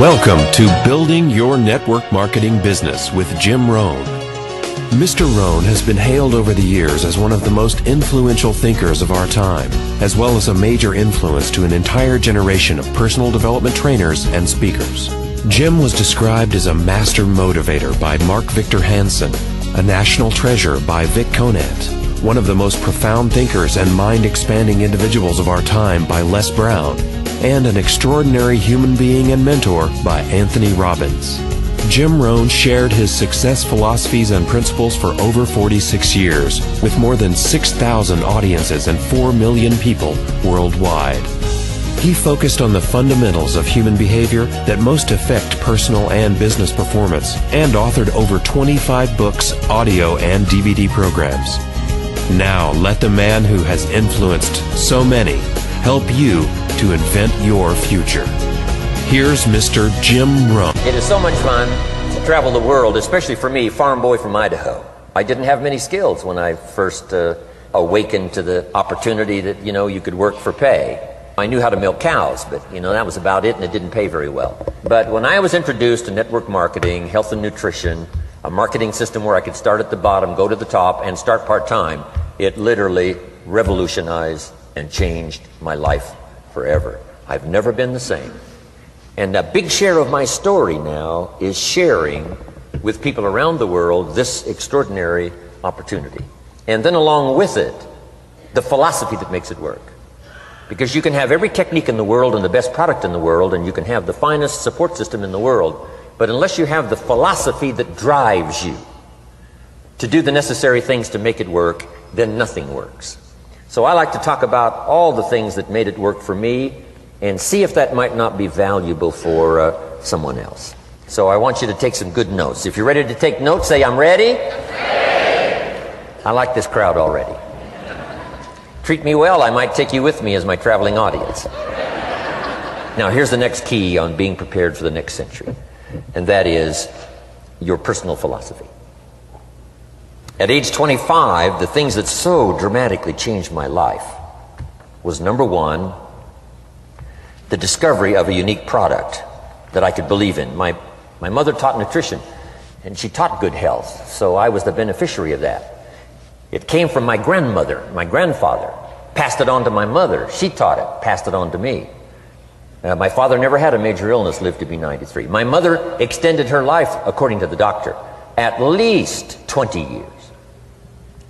Welcome to Building Your Network Marketing Business with Jim Rohn. Mr. Rohn has been hailed over the years as one of the most influential thinkers of our time, as well as a major influence to an entire generation of personal development trainers and speakers. Jim was described as a master motivator by Mark Victor Hansen, a national treasure by Vic Conant, one of the most profound thinkers and mind-expanding individuals of our time by Les Brown, and an extraordinary human being and mentor by Anthony Robbins. Jim Rohn shared his success philosophies and principles for over 46 years, with more than 6,000 audiences and 4 million people worldwide. He focused on the fundamentals of human behavior that most affect personal and business performance, and authored over 25 books, audio, and DVD programs. Now, let the man who has influenced so many help you to invent your future. Here's Mr. Jim Rohn. It is so much fun to travel the world, especially for me, farm boy from Idaho. I didn't have many skills when I first awakened to the opportunity that, you could work for pay. I knew how to milk cows, but, that was about it, and it didn't pay very well. But when I was introduced to network marketing, health and nutrition, a marketing system where I could start at the bottom, go to the top, and start part-time, it literally revolutionized and changed my life forever. I've never been the same. And a big share of my story now is sharing with people around the world this extraordinary opportunity. And then along with it, the philosophy that makes it work. Because you can have every technique in the world and the best product in the world, and you can have the finest support system in the world, but unless you have the philosophy that drives you to do the necessary things to make it work, then nothing works. So I like to talk about all the things that made it work for me and see if that might not be valuable for someone else. So I want you to take some good notes. If you're ready to take notes, say, I'm ready. Ready. I like this crowd already. Treat me well, I might take you with me as my traveling audience. Now here's the next key on being prepared for the next century, and that is your personal philosophy. At age 25, the things that so dramatically changed my life was, number one, the discovery of a unique product that I could believe in. My mother taught nutrition, and she taught good health, so I was the beneficiary of that. It came from my grandmother. My grandfather passed it on to my mother. She taught it, passed it on to me. My father never had a major illness, lived to be 93. My mother extended her life, according to the doctor, at least 20 years.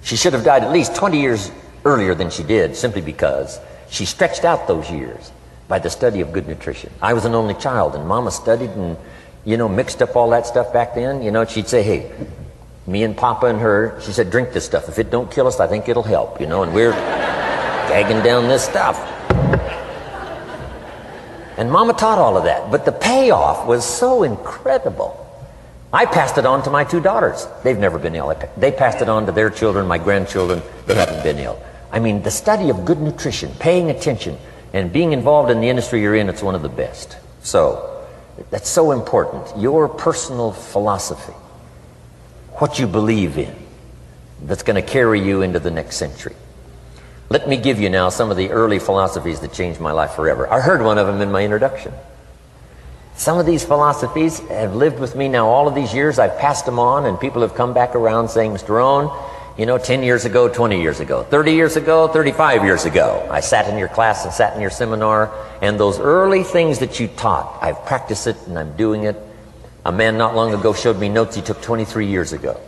She should have died at least 20 years earlier than she did, simply because she stretched out those years by the study of good nutrition. I was an only child, and Mama studied and, mixed up all that stuff back then. She'd say, hey, me and Papa and her, she said, drink this stuff. If it don't kill us, I think it'll help, and we're gagging down this stuff. And Mama taught all of that, but the payoff was so incredible. I passed it on to my 2 daughters. They've never been ill. They passed it on to their children, my grandchildren. They haven't been ill. I mean, the study of good nutrition, paying attention, and being involved in the industry you're in, it's one of the best. So, that's so important. Your personal philosophy, what you believe in, that's going to carry you into the next century. Let me give you now some of the early philosophies that changed my life forever. I heard one of them in my introduction. Some of these philosophies have lived with me now all of these years. I've passed them on, and people have come back around saying, Mr. Rohn, 10 years ago, 20 years ago, 30 years ago, 35 years ago, I sat in your class and sat in your seminar, and those early things that you taught, I've practiced it and I'm doing it. A man not long ago showed me notes he took 23 years ago.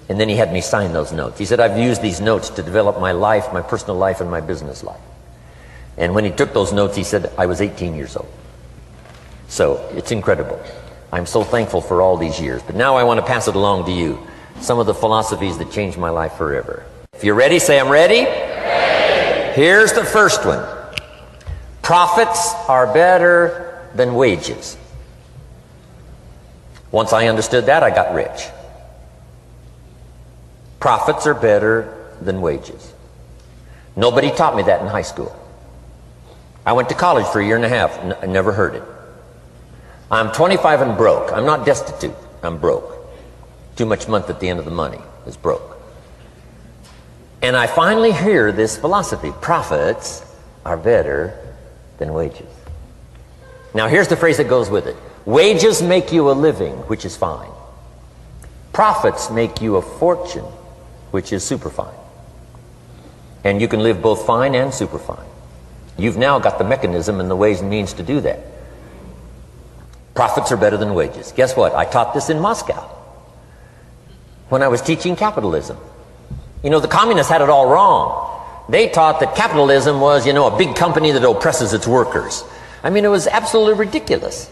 And then he had me sign those notes. He said, I've used these notes to develop my life, my personal life, and my business life. And when he took those notes, he said, I was 18 years old. So, it's incredible. I'm so thankful for all these years. But now I want to pass it along to you. Some of the philosophies that changed my life forever. If you're ready, say, I'm ready. Ready. Here's the first one. Profits are better than wages. Once I understood that, I got rich. Profits are better than wages. Nobody taught me that in high school. I went to college for a year and a half, and I never heard it. I'm 25 and broke. I'm not destitute. I'm broke. Too much month at the end of the money is broke. And I finally hear this philosophy. Profits are better than wages. Now here's the phrase that goes with it. Wages make you a living, which is fine. Profits make you a fortune, which is super fine. And you can live both fine and super fine. You've now got the mechanism and the ways and means to do that. Profits are better than wages. Guess what? I taught this in Moscow when I was teaching capitalism. You know, the communists had it all wrong. They taught that capitalism was, you know, a big company that oppresses its workers. I mean, it was absolutely ridiculous.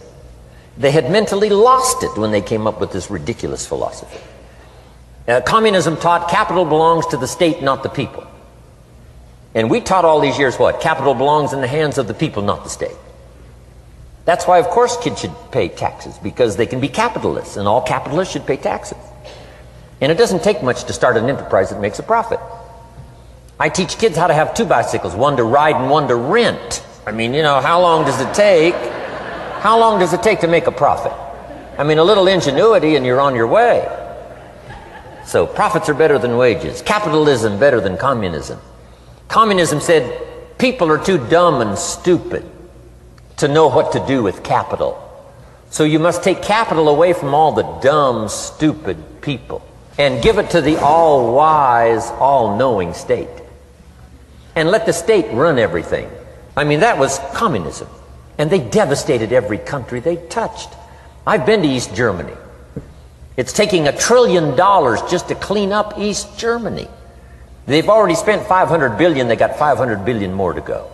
They had mentally lost it when they came up with this ridiculous philosophy. Communism taught capital belongs to the state, not the people. And we taught all these years what? Capital belongs in the hands of the people, not the state. That's why, of course, kids should pay taxes, because they can be capitalists, and all capitalists should pay taxes. And it doesn't take much to start an enterprise that makes a profit. I teach kids how to have two bicycles, one to ride and one to rent. I mean, you know, how long does it take? How long does it take to make a profit? I mean, a little ingenuity and you're on your way. So profits are better than wages. Capitalism better than communism. Communism said people are too dumb and stupid to know what to do with capital. So you must take capital away from all the dumb, stupid people and give it to the all-wise, all-knowing state. And let the state run everything. I mean, that was communism. And they devastated every country they touched. I've been to East Germany. It's taking $1 trillion just to clean up East Germany. They've already spent $500 billion. They got $500 billion more to go.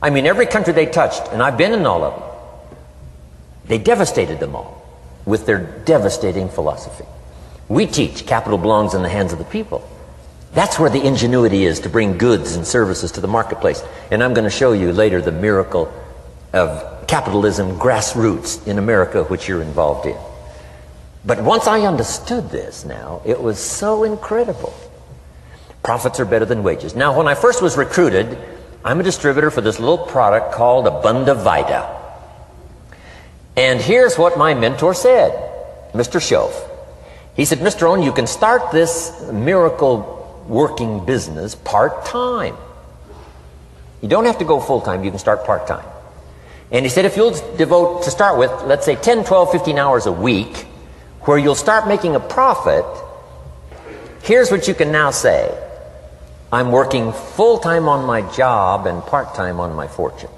I mean, every country they touched, and I've been in all of them, they devastated them all with their devastating philosophy. We teach capital belongs in the hands of the people. That's where the ingenuity is to bring goods and services to the marketplace. And I'm going to show you later the miracle of capitalism grassroots in America, which you're involved in. But once I understood this now, it was so incredible. Profits are better than wages. Now, when I first was recruited, I'm a distributor for this little product called Abunda Vita. And here's what my mentor said, Mr. Schoaf. He said, Mr. Rohn, you can start this miracle working business part-time. You don't have to go full-time, you can start part-time. And he said, if you'll devote, to start with, let's say 10, 12, 15 hours a week, where you'll start making a profit, here's what you can now say. I'm working full-time on my job and part-time on my fortune.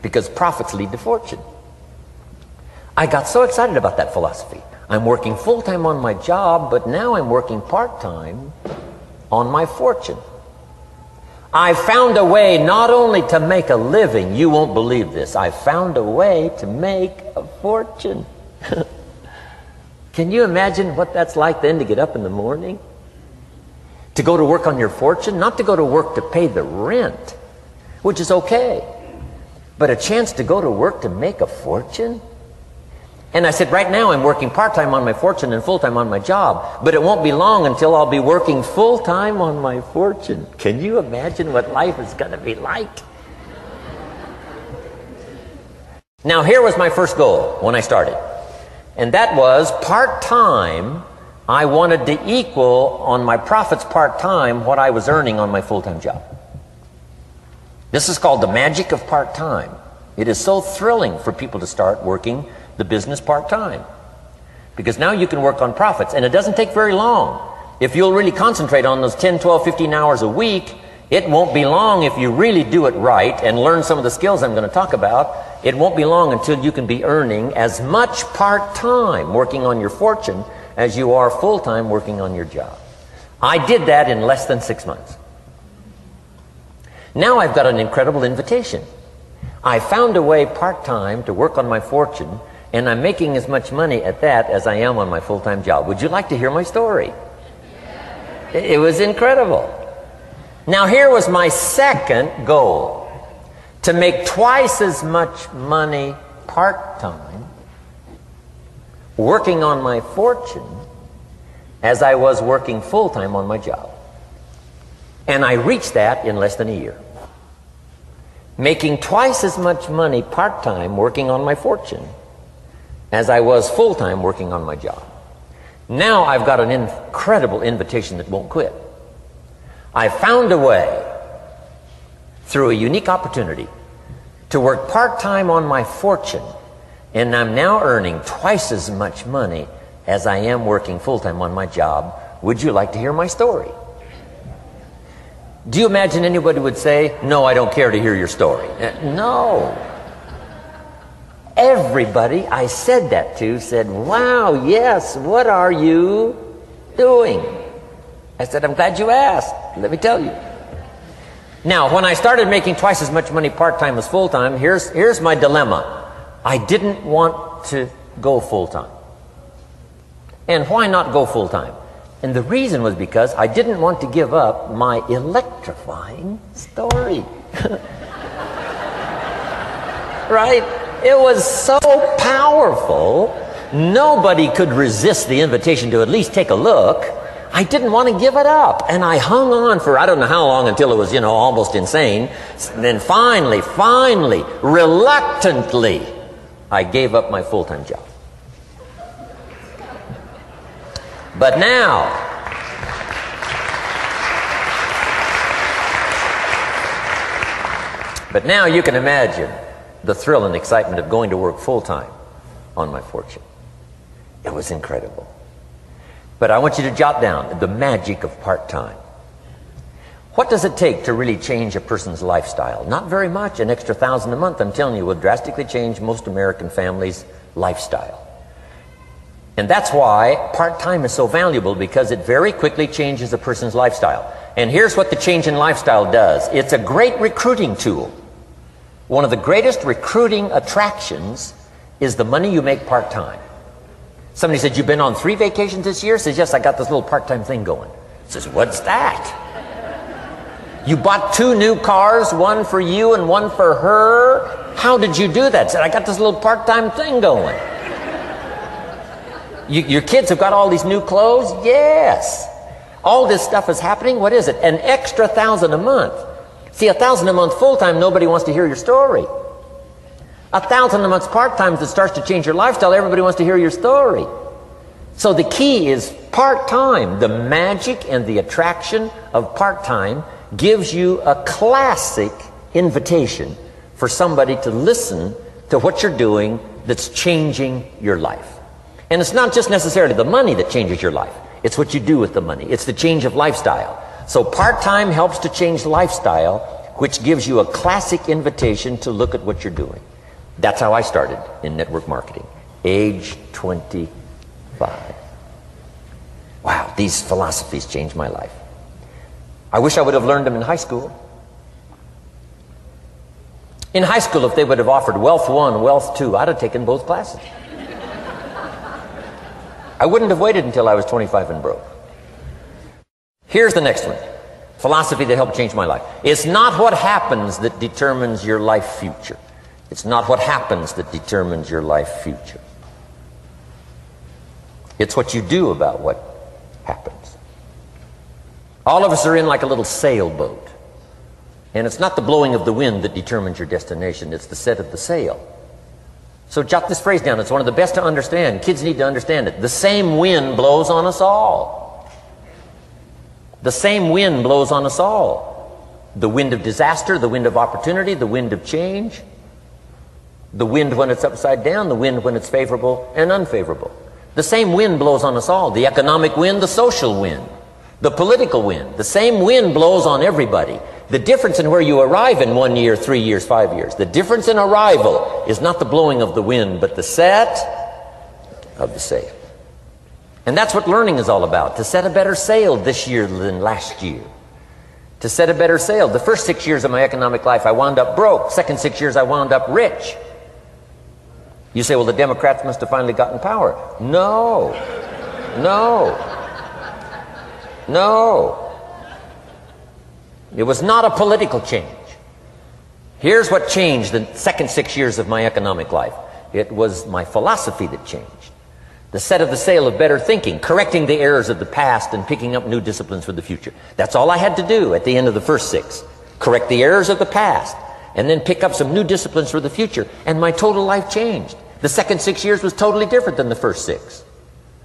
Because profits lead to fortune. I got so excited about that philosophy. I'm working full-time on my job, but now I'm working part-time on my fortune. I found a way not only to make a living, you won't believe this, I found a way to make a fortune. Can you imagine what that's like then to get up in the morning? To go to work on your fortune? Not to go to work to pay the rent, which is okay, but a chance to go to work to make a fortune? And I said, right now I'm working part-time on my fortune and full-time on my job, but it won't be long until I'll be working full-time on my fortune. Can you imagine what life is going to be like? Now, here was my first goal when I started, and that was part-time. I wanted to equal on my profits part-time what I was earning on my full-time job. This is called the magic of part-time. It is so thrilling for people to start working the business part-time, because now you can work on profits, and it doesn't take very long. If you'll really concentrate on those 10, 12, 15 hours a week, it won't be long if you really do it right and learn some of the skills I'm going to talk about. It won't be long until you can be earning as much part-time working on your fortune as you are full-time working on your job. I did that in less than 6 months. Now I've got an incredible invitation. I found a way part-time to work on my fortune, and I'm making as much money at that as I am on my full-time job. Would you like to hear my story? It was incredible. Now, here was my second goal, to make twice as much money part-time working on my fortune as I was working full-time on my job. And I reached that in less than a year. Making twice as much money part-time working on my fortune as I was full-time working on my job. Now I've got an incredible invitation that won't quit. I found a way, through a unique opportunity, to work part-time on my fortune And I'm now earning twice as much money as I am working full-time on my job. Would you like to hear my story? Do you imagine anybody would say, no, I don't care to hear your story? No. Everybody I said that to said, wow, yes, what are you doing? I said, I'm glad you asked. Let me tell you. Now, when I started making twice as much money part-time as full-time, here's my dilemma. I didn't want to go full-time. And why not go full-time? And the reason was because I didn't want to give up my electrifying story. Right? It was so powerful, nobody could resist the invitation to at least take a look. I didn't want to give it up. And I hung on for I don't know how long until it was, almost insane. And then finally, reluctantly, I gave up my full-time job. But now, you can imagine the thrill and excitement of going to work full-time on my fortune. It was incredible. But I want you to jot down the magic of part-time. What does it take to really change a person's lifestyle? Not very much. An extra $1,000 a month, I'm telling you, will drastically change most American families' lifestyle. And that's why part-time is so valuable, because it very quickly changes a person's lifestyle. And here's what the change in lifestyle does. It's a great recruiting tool. One of the greatest recruiting attractions is the money you make part-time. Somebody said, you've been on 3 vacations this year? Says, yes, I got this little part-time thing going. Says, what's that? You bought 2 new cars, one for you and one for her? How did you do that? Said, I got this little part-time thing going. Your kids have got all these new clothes? Yes. All this stuff is happening. What is it? An extra $1,000 a month. See, $1,000 a month full-time, nobody wants to hear your story. $1,000 a month part-time that starts to change your lifestyle, everybody wants to hear your story. So the key is part-time. The magic and the attraction of part-time gives you a classic invitation for somebody to listen to what you're doing that's changing your life. And it's not just necessarily the money that changes your life. It's what you do with the money. It's the change of lifestyle. So part-time helps to change lifestyle, which gives you a classic invitation to look at what you're doing. That's how I started in network marketing, age 25. Wow, these philosophies changed my life. I wish I would have learned them in high school. In high school, if they would have offered Wealth 1, Wealth 2, I'd have taken both classes. I wouldn't have waited until I was 25 and broke. Here's the next one. Philosophy that helped change my life. It's not what happens that determines your life future. It's not what happens that determines your life future. It's what you do about what happens. All of us are in like a little sailboat. And it's not the blowing of the wind that determines your destination. It's the set of the sail. So jot this phrase down. It's one of the best to understand. Kids need to understand it. The same wind blows on us all. The same wind blows on us all. The wind of disaster, the wind of opportunity, the wind of change. The wind when it's upside down, the wind when it's favorable and unfavorable. The same wind blows on us all. The economic wind, the social wind, the political wind. The same wind blows on everybody. The difference in where you arrive in 1 year, 3 years, 5 years, the difference in arrival is not the blowing of the wind, but the set of the sail. And that's what learning is all about, to set a better sail this year than last year. To set a better sail. The first 6 years of my economic life, I wound up broke. Second 6 years, I wound up rich. You say, well, the Democrats must have finally gotten power. No. No. No. It was not a political change. Here's what changed the second 6 years of my economic life. It was my philosophy that changed. The set of the sail of better thinking, correcting the errors of the past and picking up new disciplines for the future. That's all I had to do at the end of the first 6. Correct the errors of the past and then pick up some new disciplines for the future. And my total life changed. The second 6 years was totally different than the first 6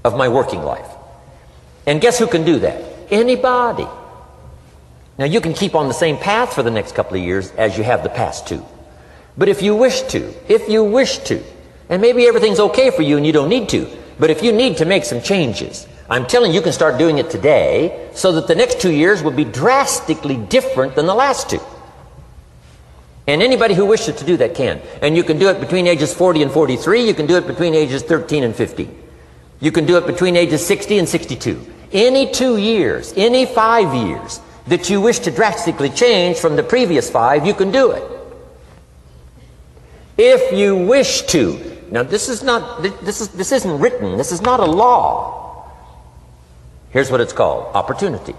of my working life. And guess who can do that? Anybody. Now, you can keep on the same path for the next couple of years as you have the past 2. But if you wish to, And maybe everything's okay for you and you don't need to. But if you need to make some changes, I'm telling you, you can start doing it today so that the next 2 years will be drastically different than the last 2. And anybody who wishes to do that can. And you can do it between ages 40 and 43. You can do it between ages 13 and 15. You can do it between ages 60 and 62. Any 2 years, any 5 years that you wish to drastically change from the previous 5, you can do it. If you wish to. Now this isn't written. This is not a law. Here's what it's called: opportunity.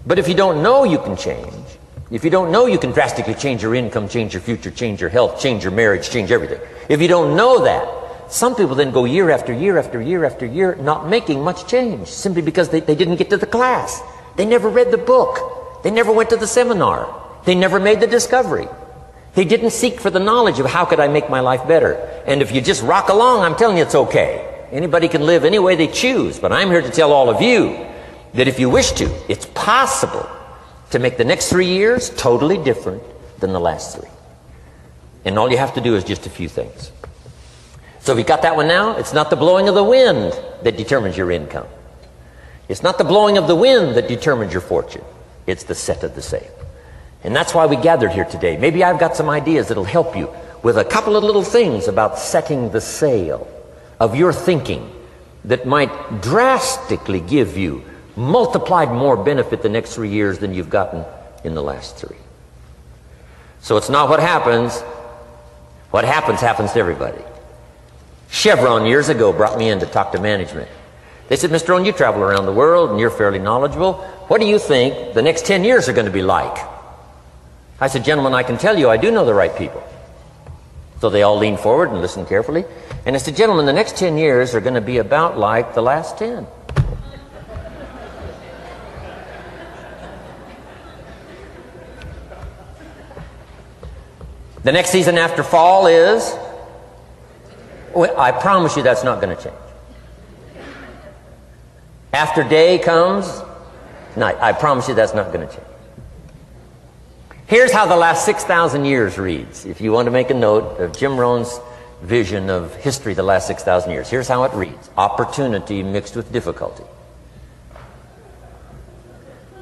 But if you don't know you can change, if you don't know you can drastically change your income, change your future, change your health, change your marriage, change everything, if you don't know that, some people then go year after year after year after year not making much change simply because they didn't get to the class. They never read the book. They never went to the seminar. They never made the discovery. They didn't seek for the knowledge of how could I make my life better. And if you just rock along, I'm telling you it's okay. Anybody can live any way they choose, but I'm here to tell all of you that if you wish to, it's possible to make the next 3 years totally different than the last 3. And all you have to do is just a few things. So if you got that one now, it's not the blowing of the wind that determines your income. It's not the blowing of the wind that determines your fortune. It's the set of the sail. And that's why we gathered here today. Maybe I've got some ideas that'll help you with a couple of little things about setting the sail of your thinking that might drastically give you multiplied more benefit the next 3 years than you've gotten in the last 3. So it's not what happens. What happens to everybody. Chevron years ago brought me in to talk to management. They said, Mr. Rohn, you travel around the world and you're fairly knowledgeable. What do you think the next 10 years are going to be like? I said, gentlemen, I can tell you I do know the right people. So they all leaned forward and listened carefully. And I said, gentlemen, the next 10 years are going to be about like the last 10. The next season after fall is, well, I promise you that's not going to change. After day comes night. I promise you that's not going to change. Here's how the last 6,000 years reads. If you want to make a note of Jim Rohn's vision of history the last 6,000 years, here's how it reads. Opportunity mixed with difficulty.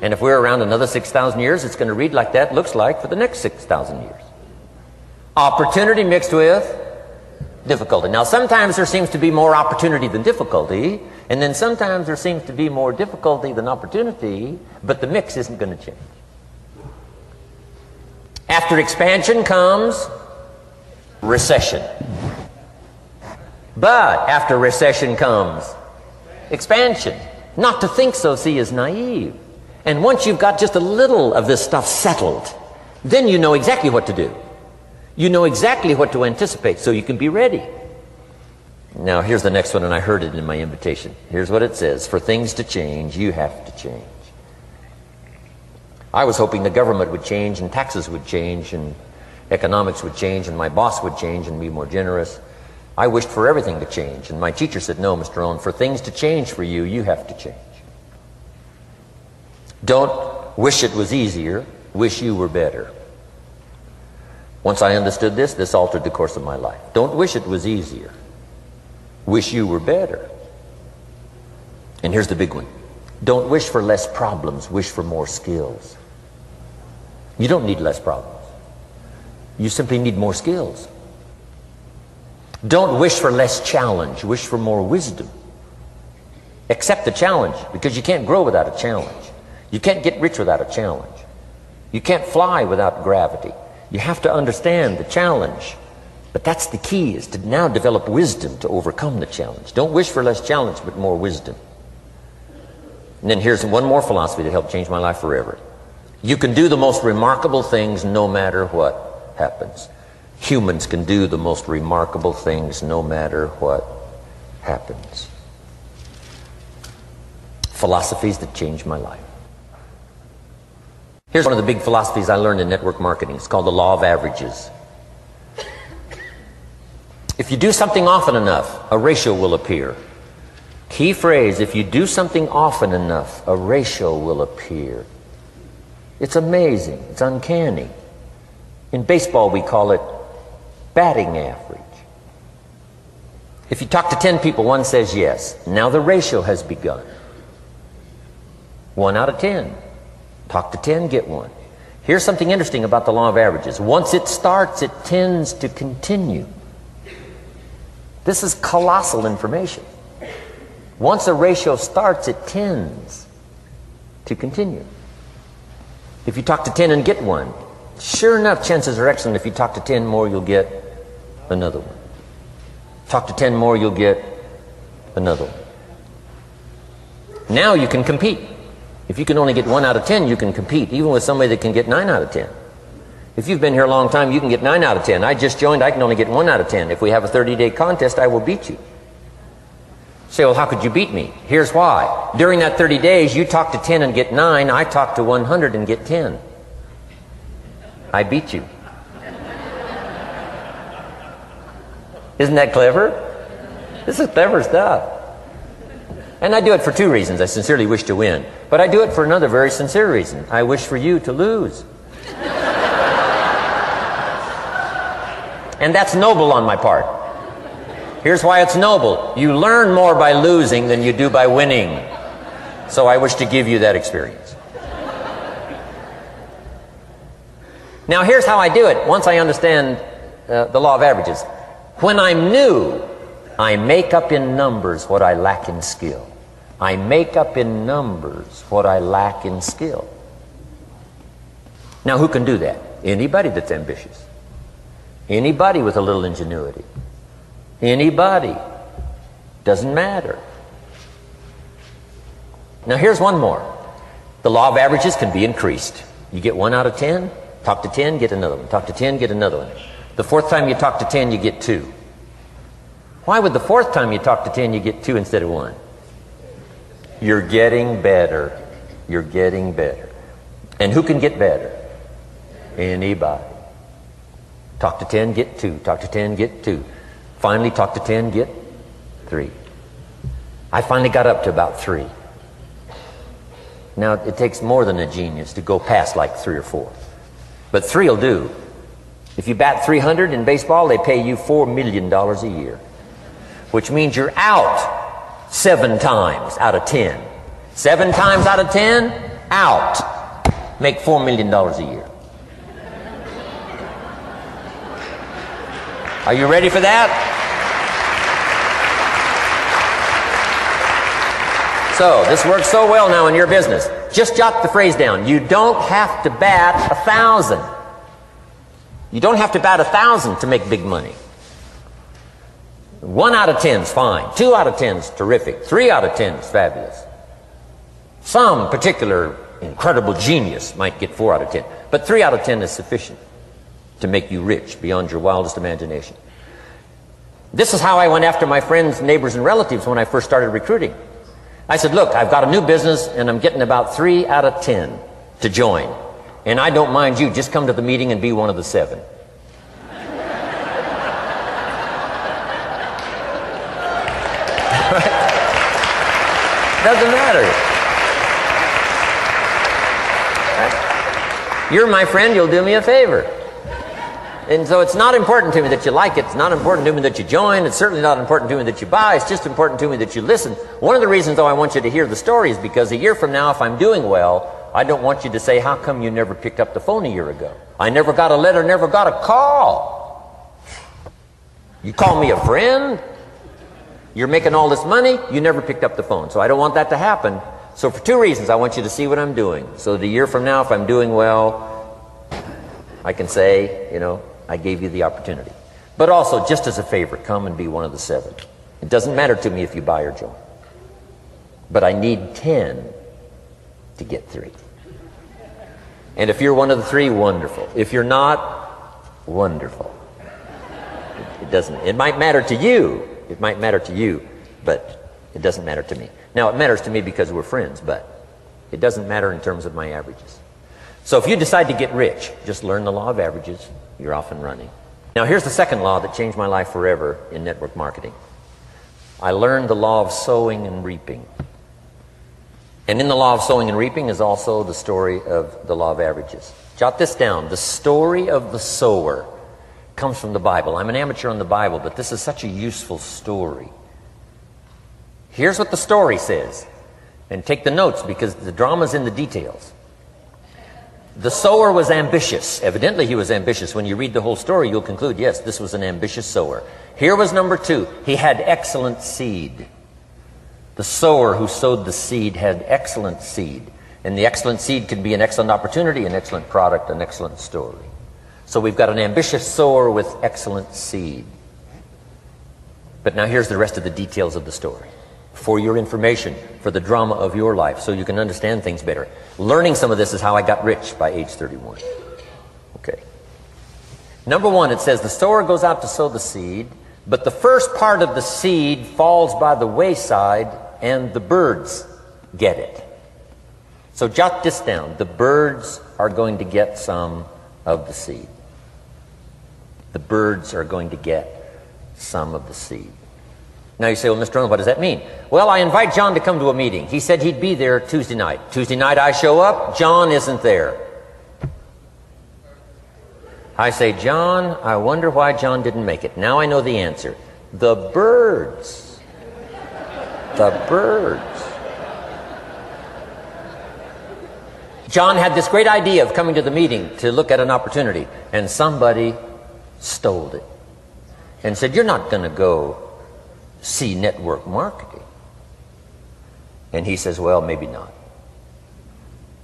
And if we're around another 6,000 years, it's going to read like that looks like for the next 6,000 years. Opportunity mixed with difficulty. Now, sometimes there seems to be more opportunity than difficulty, and then sometimes there seems to be more difficulty than opportunity, but the mix isn't going to change. After expansion comes recession. But after recession comes expansion. Not to think so, see, is naive. And once you've got just a little of this stuff settled, then you know exactly what to do. You know exactly what to anticipate, so you can be ready. Now, here's the next one, and I heard it in my invitation. Here's what it says. For things to change, you have to change. I was hoping the government would change, and taxes would change, and economics would change, and my boss would change and be more generous. I wished for everything to change, and my teacher said, no, Mr. Rohn, for things to change for you, you have to change. Don't wish it was easier, wish you were better. Once I understood this, this altered the course of my life. Don't wish it was easier. Wish you were better. And here's the big one. Don't wish for less problems. Wish for more skills. You don't need less problems. You simply need more skills. Don't wish for less challenge. Wish for more wisdom. Accept the challenge, because you can't grow without a challenge. You can't get rich without a challenge. You can't fly without gravity. You have to understand the challenge. But that's the key, is to now develop wisdom to overcome the challenge. Don't wish for less challenge, but more wisdom. And then here's one more philosophy that helped change my life forever. You can do the most remarkable things no matter what happens. Humans can do the most remarkable things no matter what happens. Philosophies that changed my life. Here's one of the big philosophies I learned in network marketing. It's called the law of averages. If you do something often enough, a ratio will appear. Key phrase, if you do something often enough, a ratio will appear. It's amazing. It's uncanny. In baseball, we call it batting average. If you talk to 10 people, one says yes. Now the ratio has begun. 1 out of 10. Talk to 10, get 1. Here's something interesting about the law of averages. Once it starts, it tends to continue. This is colossal information. Once a ratio starts, it tends to continue. If you talk to 10 and get 1, sure enough, chances are excellent if you talk to 10 more, you'll get another one. Talk to 10 more, you'll get another one. Now you can compete. If you can only get 1 out of 10, you can compete, even with somebody that can get 9 out of 10. If you've been here a long time, you can get 9 out of 10. I just joined, I can only get 1 out of 10. If we have a 30-day contest, I will beat you. Say, well, how could you beat me? Here's why. During that 30 days, you talk to 10 and get 9. I talk to 100 and get 10. I beat you. Isn't that clever? This is clever stuff. And I do it for 2 reasons. I sincerely wish to win. But I do it for another very sincere reason. I wish for you to lose. And that's noble on my part. Here's why it's noble. You learn more by losing than you do by winning. So I wish to give you that experience. Now here's how I do it once I understand the law of averages. When I'm new, I make up in numbers what I lack in skill. I make up in numbers what I lack in skill. Now who can do that? Anybody that's ambitious. Anybody with a little ingenuity. Anybody. Doesn't matter. Now here's one more. The law of averages can be increased. You get 1 out of 10, talk to 10, get another one. Talk to 10, get another one. The 4th time you talk to 10, you get 2. Why would the 4th time you talk to 10, you get 2 instead of 1? You're getting better. You're getting better. And who can get better? Anybody. Talk to 10, get 2. Talk to 10, get 2. Finally, talk to 10, get 3. I finally got up to about 3. Now, it takes more than a genius to go past like 3 or 4. But 3 will do. If you bat 300 in baseball, they pay you $4 million a year. Which means you're out 7 times out of 10. 7 times out of 10, out. Make $4 million a year. Are you ready for that? So, this works so well now in your business. Just jot the phrase down. You don't have to bat 1,000. You don't have to bat 1,000 to make big money. 1 out of 10 is fine. 2 out of 10 is terrific. 3 out of 10 is fabulous. Some particular incredible genius might get 4 out of 10. But 3 out of 10 is sufficient to make you rich beyond your wildest imagination. This is how I went after my friends, neighbors, and relatives when I first started recruiting. I said, look, I've got a new business and I'm getting about 3 out of 10 to join. And I don't mind you, just come to the meeting and be one of the 7. Doesn't matter. Right? You're my friend, you'll do me a favor. And so it's not important to me that you like it. It's not important to me that you join. It's certainly not important to me that you buy. It's just important to me that you listen. One of the reasons, though, I want you to hear the story is because a year from now, if I'm doing well, I don't want you to say, how come you never picked up the phone a year ago? I never got a letter, never got a call. You call me a friend? You're making all this money, you never picked up the phone. So I don't want that to happen. So for 2 reasons, I want you to see what I'm doing. So that a year from now, if I'm doing well, I can say, you know, I gave you the opportunity. But also, just as a favor, come and be one of the 7. It doesn't matter to me if you buy or join. But I need 10 to get 3. And if you're one of the 3, wonderful. If you're not, wonderful. It doesn't. It might matter to you. It might matter to you, but it doesn't matter to me. Now, it matters to me because we're friends, but it doesn't matter in terms of my averages. So if you decide to get rich, just learn the law of averages. You're off and running. Now, here's the second law that changed my life forever in network marketing. I learned the law of sowing and reaping. And in the law of sowing and reaping is also the story of the law of averages. Jot this down. The story of the sower comes from the Bible. I'm an amateur on the Bible, but this is such a useful story. Here's what the story says. And take the notes, because the drama's in the details. The sower was ambitious. Evidently he was ambitious. When you read the whole story, you'll conclude, yes, this was an ambitious sower. Here was number 2. He had excellent seed. The sower who sowed the seed had excellent seed. And the excellent seed can be an excellent opportunity, an excellent product, an excellent story. So we've got an ambitious sower with excellent seed. But now here's the rest of the details of the story. For your information, for the drama of your life, so you can understand things better. Learning some of this is how I got rich by age 31. Okay. Number 1, it says the sower goes out to sow the seed, but the first part of the seed falls by the wayside and the birds get it. So jot this down. The birds are going to get some of the seed. The birds are going to get some of the seed. Now you say, well, Mr. Rohn, what does that mean? Well, I invite John to come to a meeting. He said he'd be there Tuesday night. Tuesday night I show up, John isn't there. I say, John, I wonder why John didn't make it. Now I know the answer. The birds. The birds. John had this great idea of coming to the meeting to look at an opportunity, and somebody stole it and said, you're not going to go see network marketing. And he says, well, maybe not.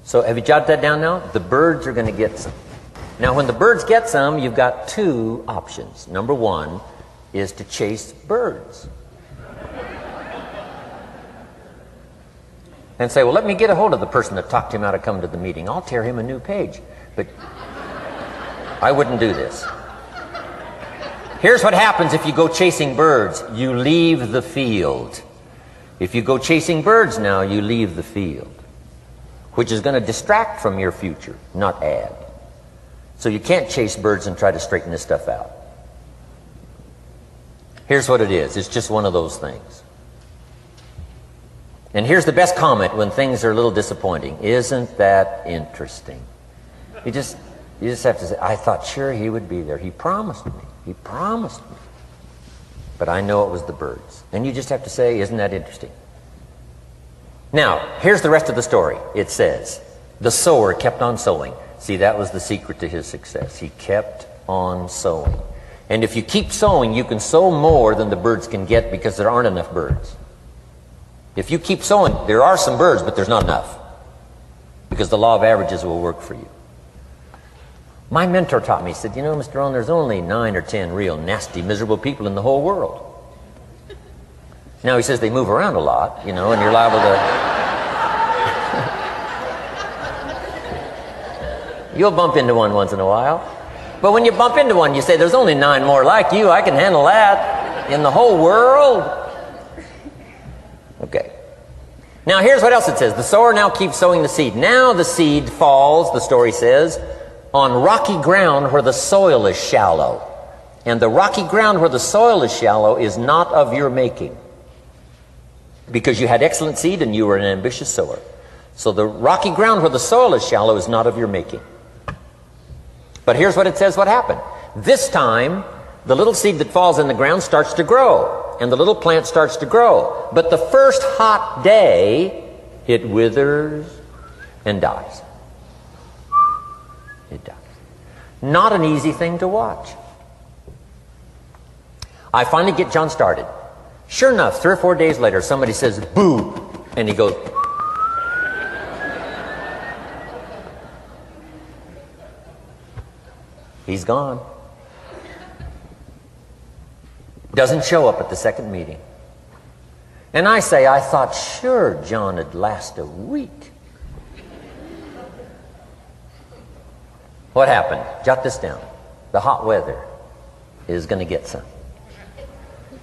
So have you jotted that down now? The birds are going to get some. Now when the birds get some, you've got 2 options. Number 1 is to chase birds. And say, well, let me get a hold of the person that talked him out of coming to the meeting. I'll tear him a new page. But I wouldn't do this. Here's what happens if you go chasing birds. You leave the field. If you go chasing birds now, you leave the field, which is going to distract from your future, not add. So you can't chase birds and try to straighten this stuff out. Here's what it is. It's just one of those things. And here's the best comment when things are a little disappointing. Isn't that interesting? You just have to say, I thought sure he would be there. He promised me. He promised me. But I know it was the birds. And you just have to say, isn't that interesting? Now, here's the rest of the story. It says, the sower kept on sowing. See, that was the secret to his success. He kept on sowing. And if you keep sowing, you can sow more than the birds can get because there aren't enough birds. If you keep sowing, there are some birds, but there's not enough. Because the law of averages will work for you. My mentor taught me, he said, you know, Mr. Rohn, there's only 9 or 10 real nasty, miserable people in the whole world. Now, he says they move around a lot, you know, and you're liable to... You'll bump into one once in a while. But when you bump into one, you say, there's only 9 more like you. I can handle that in the whole world. Okay. Now, here's what else it says. The sower now keeps sowing the seed. Now the seed falls, the story says, on rocky ground where the soil is shallow. And the rocky ground where the soil is shallow is not of your making. Because you had excellent seed and you were an ambitious sower. So the rocky ground where the soil is shallow is not of your making. But here's what it says what happened. This time, the little seed that falls in the ground starts to grow. And the little plant starts to grow. But the first hot day, it withers and dies. It dies. Not an easy thing to watch. I finally get John started. Sure enough, 3 or 4 days later, somebody says, boo! And he goes... He's gone. Doesn't show up at the second meeting. And I say, I thought sure John would last a week. What happened? Jot this down. The hot weather is going to get some.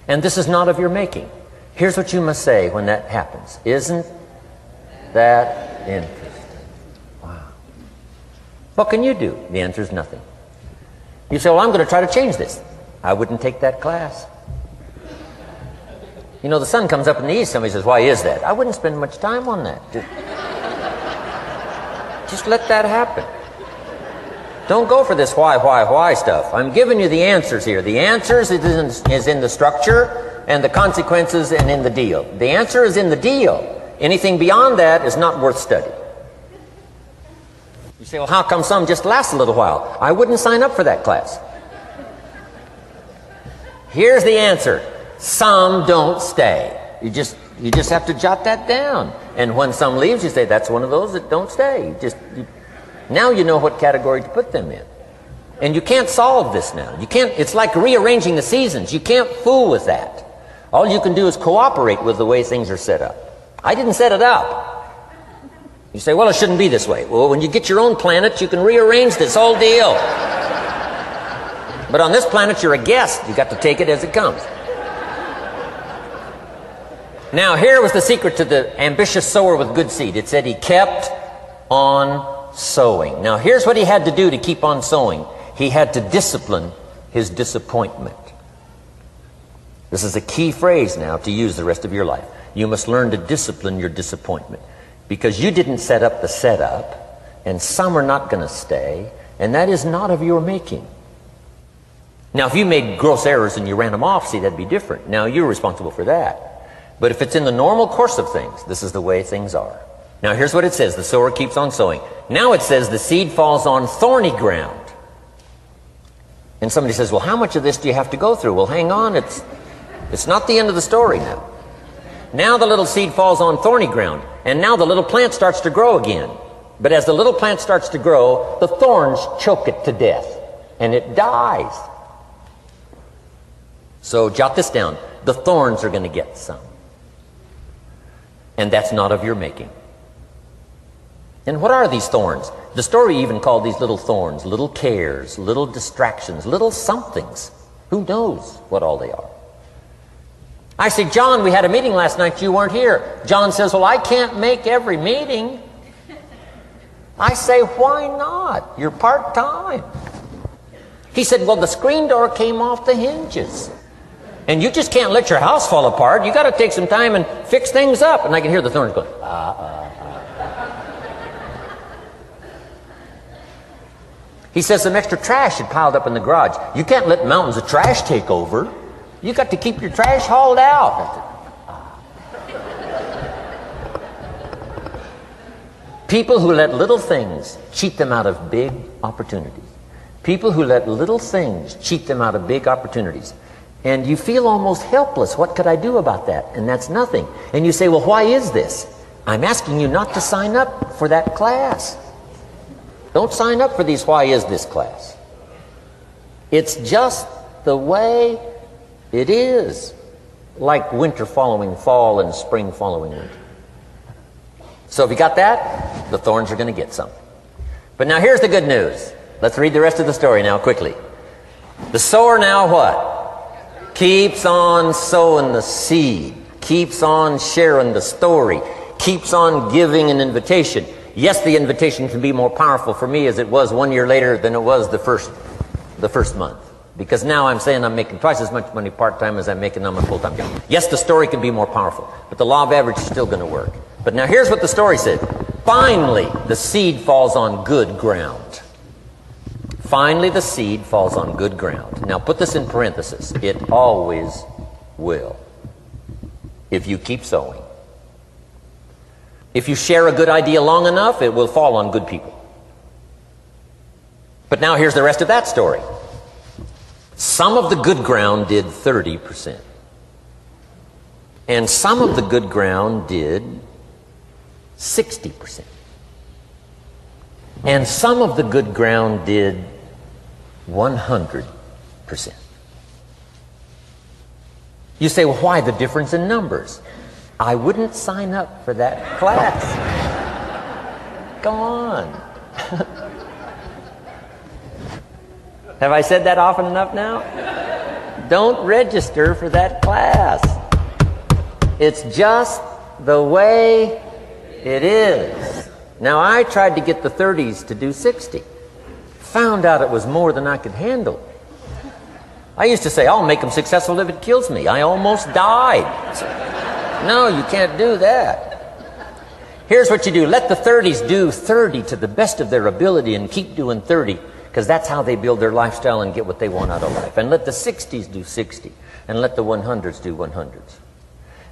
And this is not of your making. Here's what you must say when that happens. Isn't that interesting? Wow. What can you do? The answer is nothing. You say, well, I'm going to try to change this. I wouldn't take that class. You know, the sun comes up in the east. Somebody says, why is that? I wouldn't spend much time on that. Just let that happen. Don't go for this why stuff. I'm giving you the answers here. The answers is in the structure, and the consequences and in the deal. The answer is in the deal. Anything beyond that is not worth study. You say, well, how come some just last a little while? I wouldn't sign up for that class. Here's the answer. Some don't stay. You just have to jot that down. And when some leaves, you say, that's one of those that don't stay. Now you know what category to put them in. And you can't solve this now. You can't, it's like rearranging the seasons. You can't fool with that. All you can do is cooperate with the way things are set up. I didn't set it up. You say, well, it shouldn't be this way. Well, when you get your own planet, you can rearrange this whole deal. But on this planet, you're a guest. You got to take it as it comes. Now, here was the secret to the ambitious sower with good seed. It said he kept on sowing. Now, here's what he had to do to keep on sowing. He had to discipline his disappointment. This is a key phrase now to use the rest of your life. You must learn to discipline your disappointment, because you didn't set up the setup, and some are not going to stay, and that is not of your making. Now, if you made gross errors and you ran them off, see, that'd be different. Now, you're responsible for that. But if it's in the normal course of things, this is the way things are. Now, here's what it says. The sower keeps on sowing. Now it says the seed falls on thorny ground. And somebody says, well, how much of this do you have to go through? Well, hang on. It's not the end of the story now. Now the little seed falls on thorny ground. And now the little plant starts to grow again. But as the little plant starts to grow, the thorns choke it to death. And it dies. So jot this down. The thorns are going to get some. And that's not of your making. And what are these thorns? The story even called these little thorns, little cares, little distractions, little somethings. Who knows what all they are? I say, John, we had a meeting last night, you weren't here. John says, well, I can't make every meeting. I say, why not? You're part-time. He said, well, the screen door came off the hinges. And you just can't let your house fall apart. You got to take some time and fix things up. And I can hear the thorns going, He says some extra trash had piled up in the garage. You can't let mountains of trash take over. You got to keep your trash hauled out. People who let little things cheat them out of big opportunities. People who let little things cheat them out of big opportunities. And you feel almost helpless. What could I do about that? And that's nothing. And you say, well, why is this? I'm asking you not to sign up for that class. Don't sign up for these why is this class. It's just the way it is. Like winter following fall and spring following winter. So if you got that, the thorns are going to get some. But now here's the good news. Let's read the rest of the story now quickly. The sower now what? Keeps on sowing the seed, keeps on sharing the story, keeps on giving an invitation. Yes, the invitation can be more powerful for me as it was 1 year later than it was the first month. Because now I'm saying I'm making twice as much money part-time as I'm making on my full-time job. Yes, the story can be more powerful, but the law of average is still going to work. But now here's what the story said. Finally, the seed falls on good ground. Finally, the seed falls on good ground. Now, put this in parentheses. It always will, if you keep sowing. If you share a good idea long enough, it will fall on good people. But now here's the rest of that story. Some of the good ground did 30%. And some of the good ground did 60%. And some of the good ground did 100%. You say, well, why the difference in numbers? I wouldn't sign up for that class. Go on. Have I said that often enough now? Don't register for that class. It's just the way it is. Now, I tried to get the 30s to do 60. Found out it was more than I could handle. I used to say, I'll make them successful if it kills me. I almost died. No, you can't do that. Here's what you do. Let the 30s do 30 to the best of their ability and keep doing 30. because that's how they build their lifestyle and get what they want out of life. And let the 60s do 60, and let the 100s do 100s.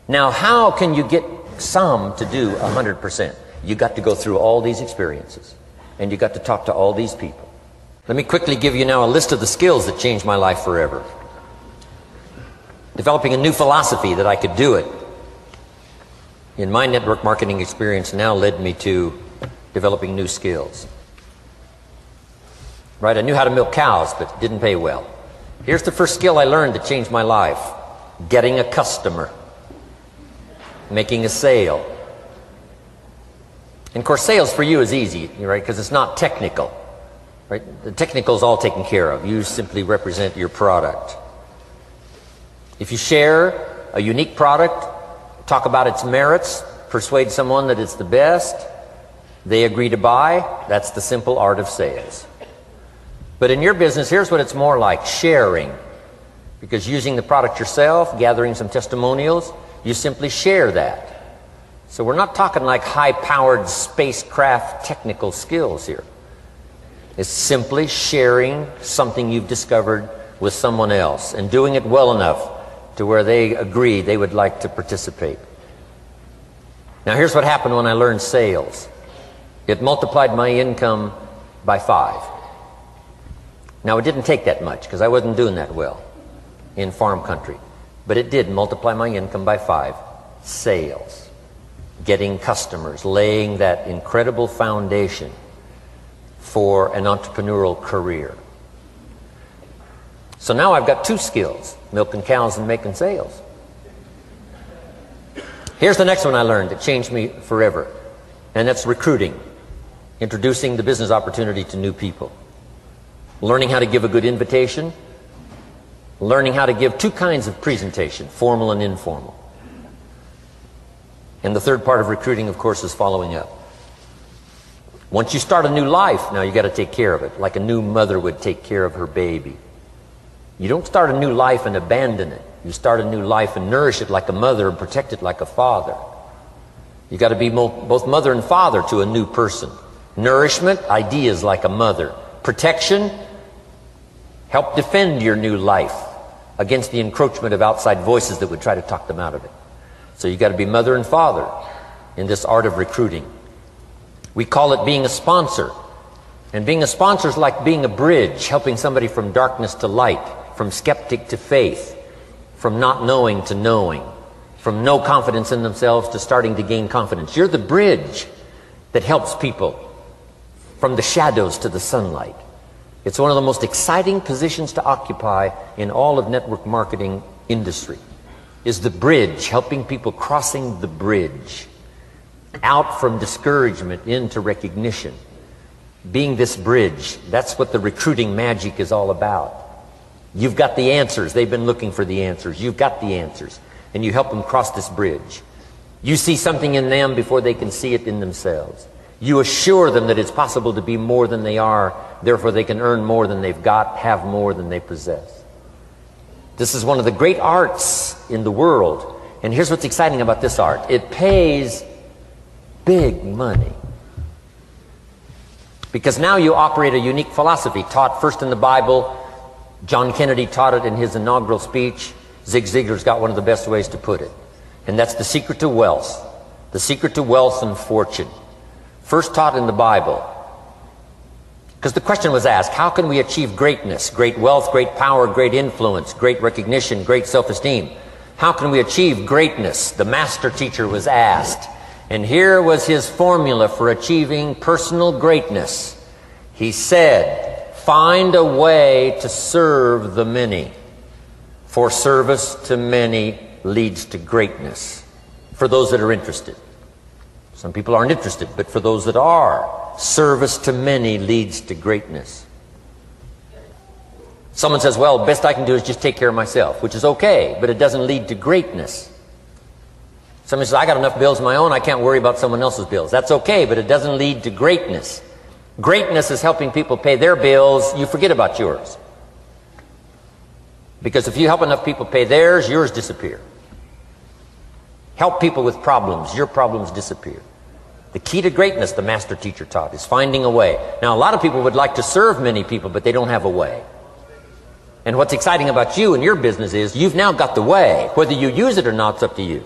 Now, how can you get some to do 100%? You got to go through all these experiences, and you got to talk to all these people. Let me quickly give you now a list of the skills that changed my life forever. Developing a new philosophy that I could do it in my network marketing experience now led me to developing new skills. Right, I knew how to milk cows, but didn't pay well. Here's the first skill I learned that changed my life: getting a customer, making a sale. And of course, sales for you is easy, right? Because it's not technical, right? The technical is all taken care of. You simply represent your product. If you share a unique product, talk about its merits, persuade someone that it's the best, they agree to buy, that's the simple art of sales. But in your business, here's what it's more like: sharing. Because using the product yourself, gathering some testimonials, you simply share that. So we're not talking like high-powered spacecraft technical skills here. It's simply sharing something you've discovered with someone else and doing it well enough to where they agree they would like to participate. Now here's what happened when I learned sales. It multiplied my income by 5. Now it didn't take that much because I wasn't doing that well in farm country, but it did multiply my income by 5. Sales, getting customers, laying that incredible foundation for an entrepreneurial career. So now I've got 2 skills: milking cows and making sales. Here's the next one I learned that changed me forever, and that's recruiting, introducing the business opportunity to new people, learning how to give a good invitation, learning how to give 2 kinds of presentation, formal and informal. And the third part of recruiting, of course, is following up. Once you start a new life, now you got to take care of it, like a new mother would take care of her baby. You don't start a new life and abandon it. You start a new life and nourish it like a mother and protect it like a father. You got to be both mother and father to a new person. Nourishment, ideas like a mother. Protection, help defend your new life against the encroachment of outside voices that would try to talk them out of it. So you got to be mother and father in this art of recruiting. We call it being a sponsor. And being a sponsor is like being a bridge, helping somebody from darkness to light, from skeptic to faith, from not knowing to knowing, from no confidence in themselves to starting to gain confidence. You're the bridge that helps people from the shadows to the sunlight. It's one of the most exciting positions to occupy in all of network marketing industry, is the bridge, helping people crossing the bridge out from discouragement into recognition. Being this bridge, that's what the recruiting magic is all about. You've got the answers. They've been looking for the answers. You've got the answers. And you help them cross this bridge. You see something in them before they can see it in themselves. You assure them that it's possible to be more than they are, therefore they can earn more than they've got, have more than they possess. This is one of the great arts in the world. And here's what's exciting about this art. It pays big money. Because now you operate a unique philosophy taught first in the Bible. John Kennedy taught it in his inaugural speech. Zig Ziglar's got one of the best ways to put it. And that's the secret to wealth. The secret to wealth and fortune. First taught in the Bible. Because the question was asked, how can we achieve greatness, great wealth, great power, great influence, great recognition, great self-esteem? How can we achieve greatness? The master teacher was asked. And here was his formula for achieving personal greatness. He said, find a way to serve the many. For service to many leads to greatness. For those that are interested. Some people aren't interested, but for those that are, service to many leads to greatness. Someone says, well, best I can do is just take care of myself, which is okay, but it doesn't lead to greatness. Somebody says, I got enough bills of my own, I can't worry about someone else's bills. That's okay, but it doesn't lead to greatness. Greatness is helping people pay their bills, you forget about yours. Because if you help enough people pay theirs, yours disappear. Help people with problems, your problems disappear. The key to greatness, the master teacher taught, is finding a way. Now, a lot of people would like to serve many people, but they don't have a way. And what's exciting about you and your business is you've now got the way. Whether you use it or not, it's up to you.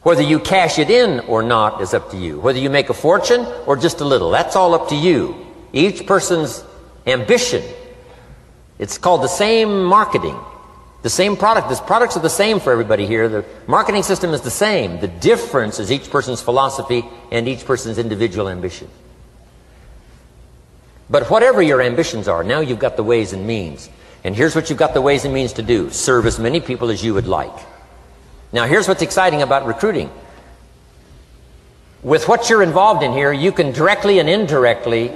Whether you cash it in or not is up to you. Whether you make a fortune or just a little, that's all up to you. Each person's ambition. It's called the same marketing. The same product. The products are the same for everybody here. The marketing system is the same. The difference is each person's philosophy and each person's individual ambition. But whatever your ambitions are, now you've got the ways and means. And here's what you've got the ways and means to do. Serve as many people as you would like. Now here's what's exciting about recruiting. With what you're involved in here, you can directly and indirectly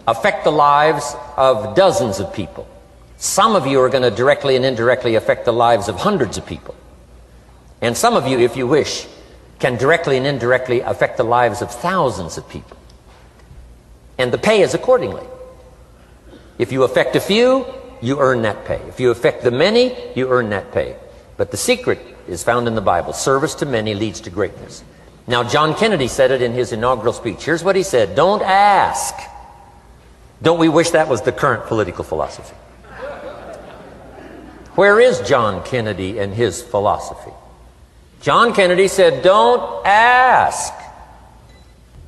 affect the lives of dozens of people. Some of you are going to directly and indirectly affect the lives of hundreds of people. And some of you, if you wish, can directly and indirectly affect the lives of thousands of people. And the pay is accordingly. If you affect a few, you earn that pay. If you affect the many, you earn that pay. But the secret is found in the Bible. Service to many leads to greatness. Now, John Kennedy said it in his inaugural speech. Here's what he said: don't ask. Don't we wish that was the current political philosophy? Where is John Kennedy and his philosophy? John Kennedy said, don't ask.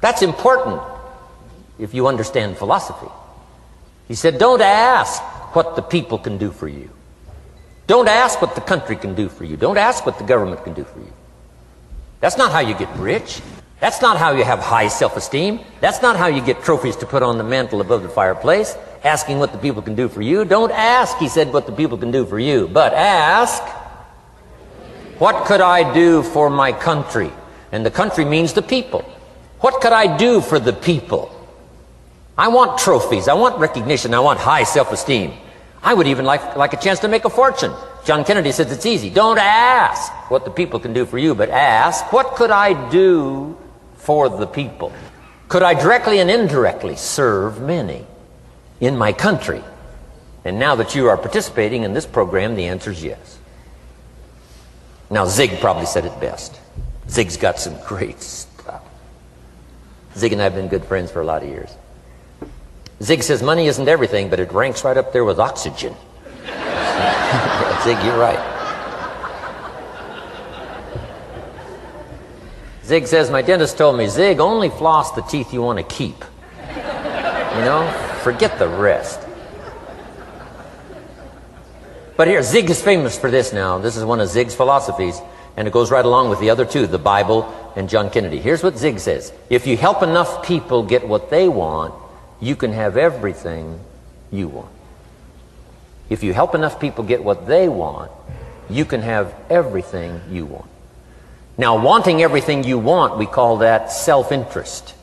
That's important if you understand philosophy. He said, don't ask what the people can do for you. Don't ask what the country can do for you. Don't ask what the government can do for you. That's not how you get rich. That's not how you have high self-esteem. That's not how you get trophies to put on the mantle above the fireplace, asking what the people can do for you. Don't ask, he said, what the people can do for you, but ask, what could I do for my country? And the country means the people. What could I do for the people? I want trophies. I want recognition. I want high self-esteem. I would even like a chance to make a fortune. John Kennedy says it's easy. Don't ask what the people can do for you, but ask, what could I do for the people? Could I directly and indirectly serve many in my country? And now that you are participating in this program, the answer is yes. Now, Zig probably said it best. Zig's got some great stuff. Zig and I have been good friends for a lot of years. Zig says money isn't everything, but it ranks right up there with oxygen. Zig, you're right. Zig says, my dentist told me, Zig, only floss the teeth you want to keep. You know, forget the rest. But here, Zig is famous for this now. This is one of Zig's philosophies, and it goes right along with the other two, the Bible and John Kennedy. Here's what Zig says: if you help enough people get what they want, you can have everything you want. If you help enough people get what they want, you can have everything you want. Now, wanting everything you want, we call that self-interest.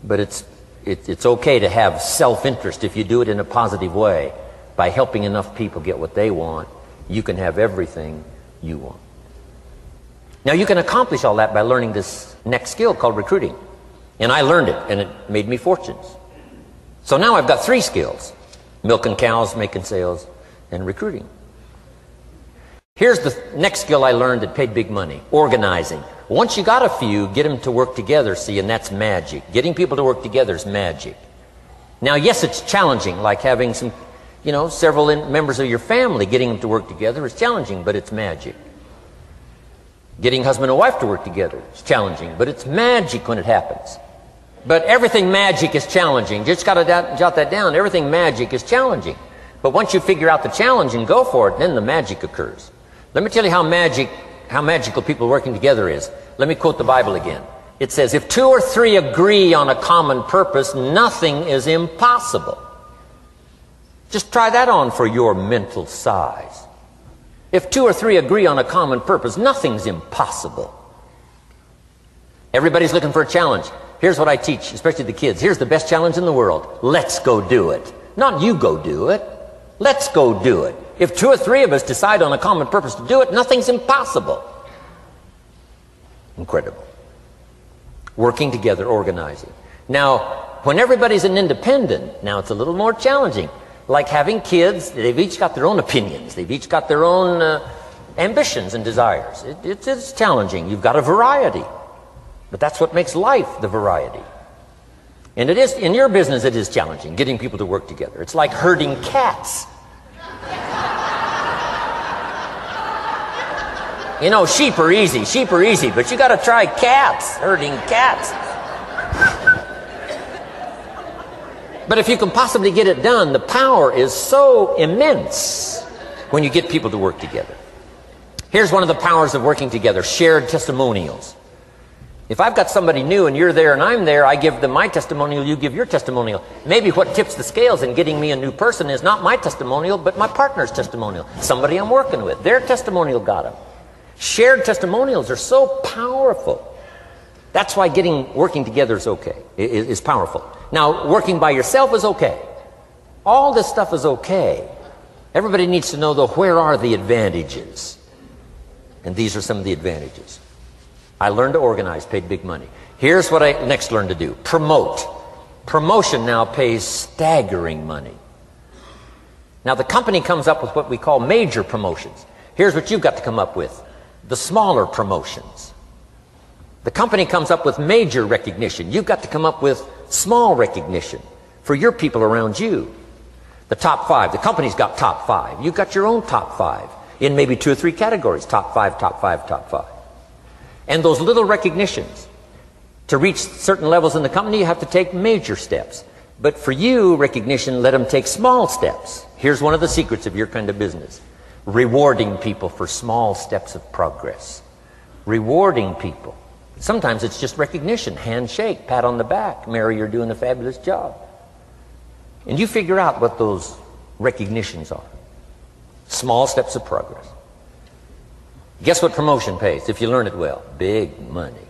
But it's okay to have self-interest if you do it in a positive way. By helping enough people get what they want, you can have everything you want. Now, you can accomplish all that by learning this next skill called recruiting. And I learned it, and it made me fortunes. So now I've got 3 skills: milking cows, making sales, and recruiting. Here's the next skill I learned that paid big money: organizing. Once you got a few, get them to work together, see, and that's magic. Getting people to work together is magic. Now, yes, it's challenging, like having some, several members of your family, getting them to work together is challenging, but it's magic. Getting husband and wife to work together is challenging, but it's magic when it happens. But everything magic is challenging. Just got to jot that down. Everything magic is challenging. But once you figure out the challenge and go for it, then the magic occurs. Let me tell you how magical people working together is. Let me quote the Bible again. It says, if 2 or 3 agree on a common purpose, nothing is impossible. Just try that on for your mental size. If 2 or 3 agree on a common purpose, nothing's impossible. Everybody's looking for a challenge. Here's what I teach, especially the kids. Here's the best challenge in the world. Let's go do it. Not you go do it. Let's go do it. If 2 or 3 of us decide on a common purpose to do it, nothing's impossible. Incredible. Working together, organizing. Now, when everybody's an independent, now it's a little more challenging. Like having kids, they've each got their own opinions. They've each got their own ambitions and desires. It's challenging. You've got a variety. But that's what makes life the variety. And it is, in your business, it is challenging, getting people to work together. It's like herding cats. You know, sheep are easy, but you got to try cats, herding cats. But if you can possibly get it done, the power is so immense when you get people to work together. Here's one of the powers of working together: shared testimonials. If I've got somebody new and you're there and I'm there, I give them my testimonial, you give your testimonial. Maybe what tips the scales in getting me a new person is not my testimonial, but my partner's testimonial. Somebody I'm working with, their testimonial got them. Shared testimonials are so powerful. That's why working together is okay, is powerful. Now, working by yourself is okay. All this stuff is okay. Everybody needs to know, though, where are the advantages? And these are some of the advantages. I learned to organize, paid big money. Here's what I next learned to do: promote. Promotion now pays staggering money. Now, the company comes up with what we call major promotions. Here's what you've got to come up with: the smaller promotions. The company comes up with major recognition. You've got to come up with small recognition for your people around you. The top 5. The company's got top 5. You've got your own top 5 in maybe 2 or 3 categories: top 5, top 5, top 5. And those little recognitions, to reach certain levels in the company, you have to take major steps. But for you, recognition, let them take small steps. Here's one of the secrets of your kind of business: rewarding people for small steps of progress. Rewarding people. Sometimes it's just recognition, handshake, pat on the back: Mary, you're doing a fabulous job. And you figure out what those recognitions are. Small steps of progress. Guess what promotion pays, if you learn it well? Big money.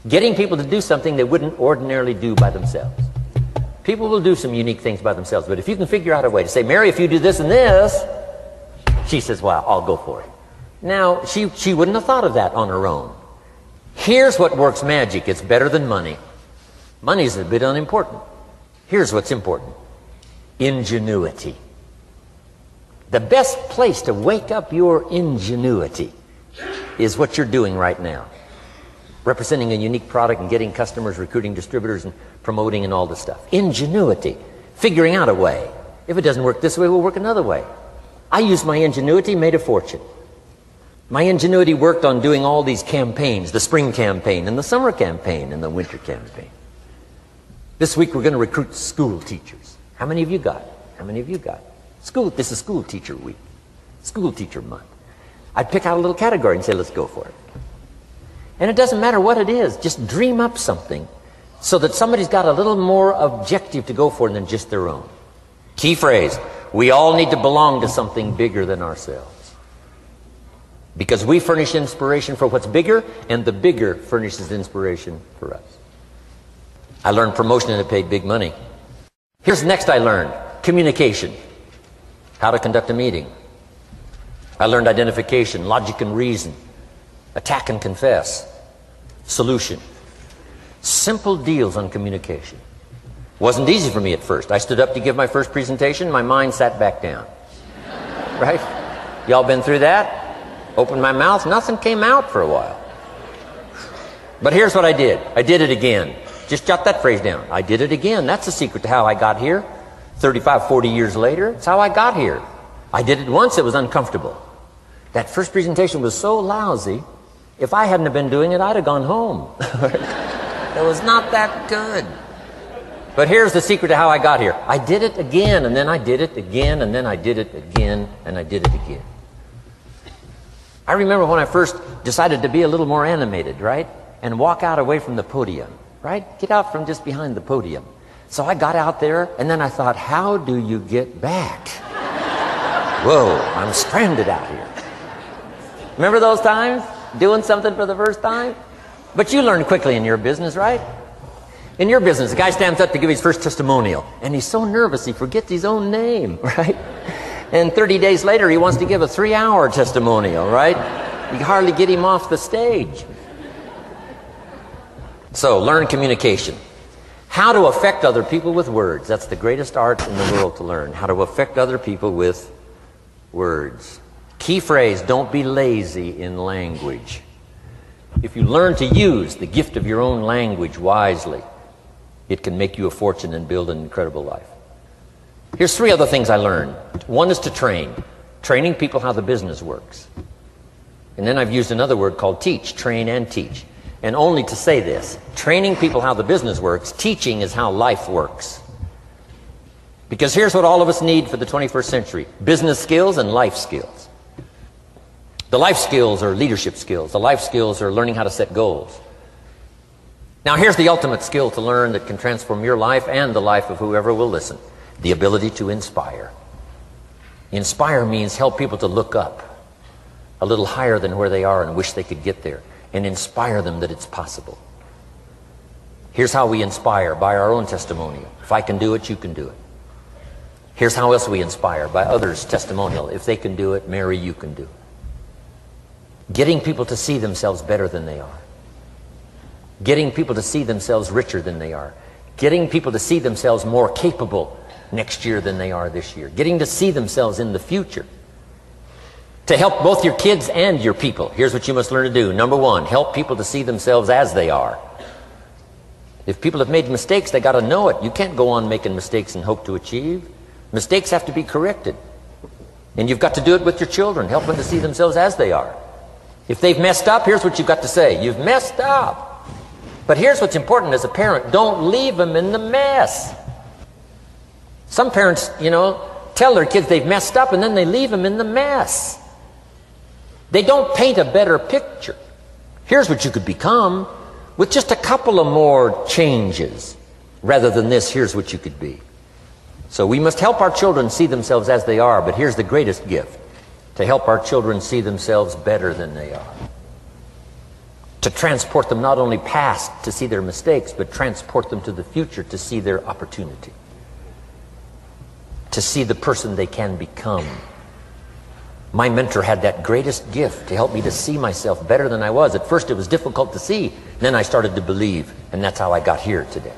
Getting people to do something they wouldn't ordinarily do by themselves. People will do some unique things by themselves, but if you can figure out a way to say, Mary, if you do this and this, she says, well, I'll go for it. Now, she wouldn't have thought of that on her own. Here's what works magic. It's better than money. Money's a bit unimportant. Here's what's important: ingenuity. The best place to wake up your ingenuity is what you're doing right now. Representing a unique product and getting customers, recruiting distributors, and promoting and all this stuff. Ingenuity. Figuring out a way. If it doesn't work this way, we'll work another way. I used my ingenuity, made a fortune. My ingenuity worked on doing all these campaigns: the spring campaign and the summer campaign and the winter campaign. This week we're going to recruit school teachers. How many of you got? How many of you got? This is school teacher week. School teacher month. I'd pick out a little category and say, let's go for it. And it doesn't matter what it is. Just dream up something so that somebody's got a little more objective to go for than just their own. Key phrase: we all need to belong to something bigger than ourselves. Because we furnish inspiration for what's bigger, and the bigger furnishes inspiration for us. I learned promotion and it paid big money. Here's next I learned: communication. How to conduct a meeting. I learned identification, logic and reason, attack and confess, solution. Simple deals on communication. Wasn't easy for me at first. I stood up to give my first presentation, my mind sat back down. Right? Y'all been through that? Opened my mouth, nothing came out for a while. But here's what I did. I did it again. Just jot that phrase down. I did it again. That's the secret to how I got here. 35, 40 years later, it's how I got here. I did it once, it was uncomfortable. That first presentation was so lousy, if I hadn't have been doing it, I'd have gone home. It was not that good. But here's the secret to how I got here. I did it again, and then I did it again, and then I did it again, and I did it again. I remember when I first decided to be a little more animated, right? And walk out away from the podium, right? Get out from just behind the podium. So I got out there, and then I thought, how do you get back? Whoa, I'm stranded out here. Remember those times? Doing something for the first time? But you learn quickly in your business, right? In your business, the guy stands up to give his first testimonial, and he's so nervous he forgets his own name, right? And 30 days later, he wants to give a 3-hour testimonial, right? You hardly get him off the stage. So, learn communication. How to affect other people with words. That's the greatest art in the world to learn. How to affect other people with words. Key phrase: don't be lazy in language. If you learn to use the gift of your own language wisely, it can make you a fortune and build an incredible life. Here's 3 other things I learned. One is to train. Training people how the business works. And then I've used another word called teach. Train and teach. And only to say this, training people how the business works, teaching is how life works. Because here's what all of us need for the 21st century. Business skills and life skills. The life skills are leadership skills. The life skills are learning how to set goals. Now here's the ultimate skill to learn that can transform your life and the life of whoever will listen. The ability to inspire. Inspire means help people to look up a little higher than where they are and wish they could get there, and inspire them that it's possible. Here's how we inspire, by our own testimonial. If I can do it, you can do it. Here's how else we inspire, by others' testimonial. If they can do it, Mary, you can do it. Getting people to see themselves better than they are. Getting people to see themselves richer than they are. Getting people to see themselves more capable next year than they are this year. Getting to see themselves in the future. To help both your kids and your people, here's what you must learn to do. Number 1, help people to see themselves as they are. If people have made mistakes, they got to know it. You can't go on making mistakes and hope to achieve. Mistakes have to be corrected. And you've got to do it with your children. Help them to see themselves as they are. If they've messed up, here's what you've got to say. You've messed up. But here's what's important as a parent. Don't leave them in the mess. Some parents, tell their kids they've messed up and then they leave them in the mess. They don't paint a better picture. Here's what you could become with just a couple of more changes. Rather than this, here's what you could be. So we must help our children see themselves as they are, but here's the greatest gift. To help our children see themselves better than they are. To transport them not only past to see their mistakes, but transport them to the future to see their opportunity. To see the person they can become. My mentor had that greatest gift to help me to see myself better than I was. At first it was difficult to see. Then I started to believe, and that's how I got here today.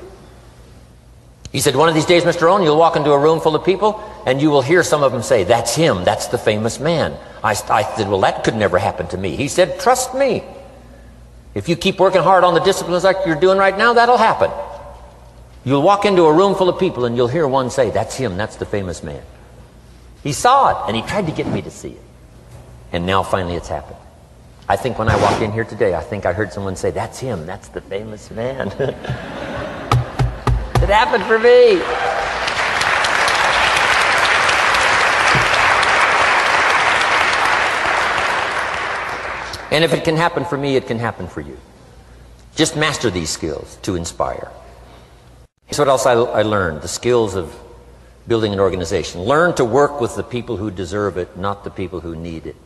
He said, one of these days, Mr. Rohn, you'll walk into a room full of people, and you will hear some of them say, that's him, that's the famous man. I said, well, that could never happen to me. He said, trust me. If you keep working hard on the disciplines like you're doing right now, that'll happen. You'll walk into a room full of people, and you'll hear one say, that's him, that's the famous man. He saw it, and he tried to get me to see it. And now finally it's happened. I think when I walked in here today, I think I heard someone say, that's him, that's the famous man. It happened for me. And if it can happen for me, it can happen for you. Just master these skills to inspire. Here's what else I learned, the skills of building an organization. Learn to work with the people who deserve it, not the people who need it.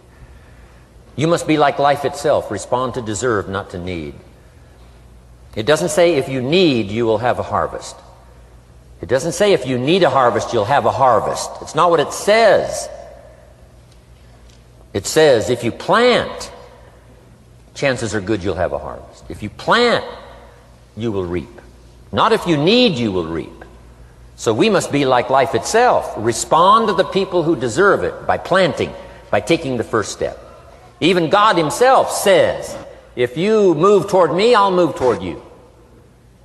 You must be like life itself. Respond to deserve, not to need. It doesn't say if you need, you will have a harvest. It doesn't say if you need a harvest, you'll have a harvest. It's not what it says. It says if you plant, chances are good you'll have a harvest. If you plant, you will reap. Not if you need, you will reap. So we must be like life itself. Respond to the people who deserve it by planting, by taking the first step. Even God himself says, if you move toward me, I'll move toward you.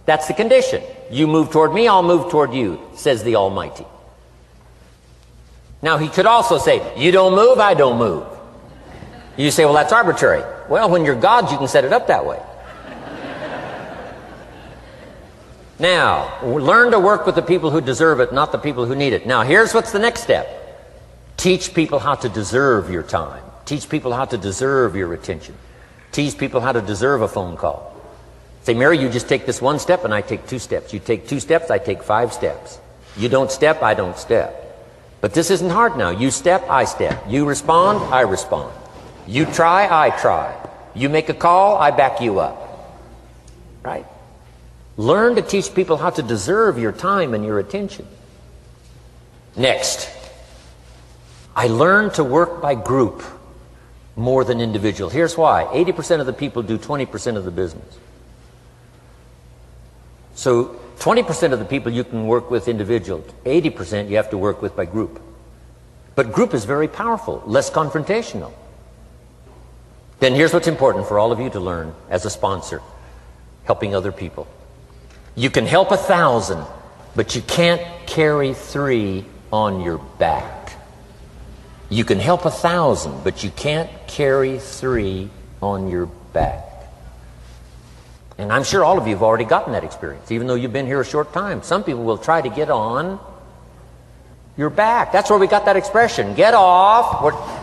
That's the condition. You move toward me, I'll move toward you, says the Almighty. Now he could also say, you don't move, I don't move. You say, well, that's arbitrary. Well, when you're God, you can set it up that way. Now, learn to work with the people who deserve it, not the people who need it. Now, here's what's the next step. Teach people how to deserve your time. Teach people how to deserve your attention. Teach people how to deserve a phone call. Say, Mary, you just take this one step and I take 2 steps. You take 2 steps, I take 5 steps. You don't step, I don't step. But this isn't hard now. You step, I step. You respond, I respond. You try, I try. You make a call, I back you up. Right? Learn to teach people how to deserve your time and your attention. Next, I learned to work by group more than individual. Here's why. 80% of the people do 20% of the business. So 20% of the people you can work with individual. 80% you have to work with by group. But group is very powerful, less confrontational. Then here's what's important for all of you to learn as a sponsor, helping other people. You can help 1,000, but you can't carry 3 on your back. You can help 1,000, but you can't carry 3 on your back. And I'm sure all of you have already gotten that experience, even though you've been here a short time. Some people will try to get on your back. That's where we got that expression, get off.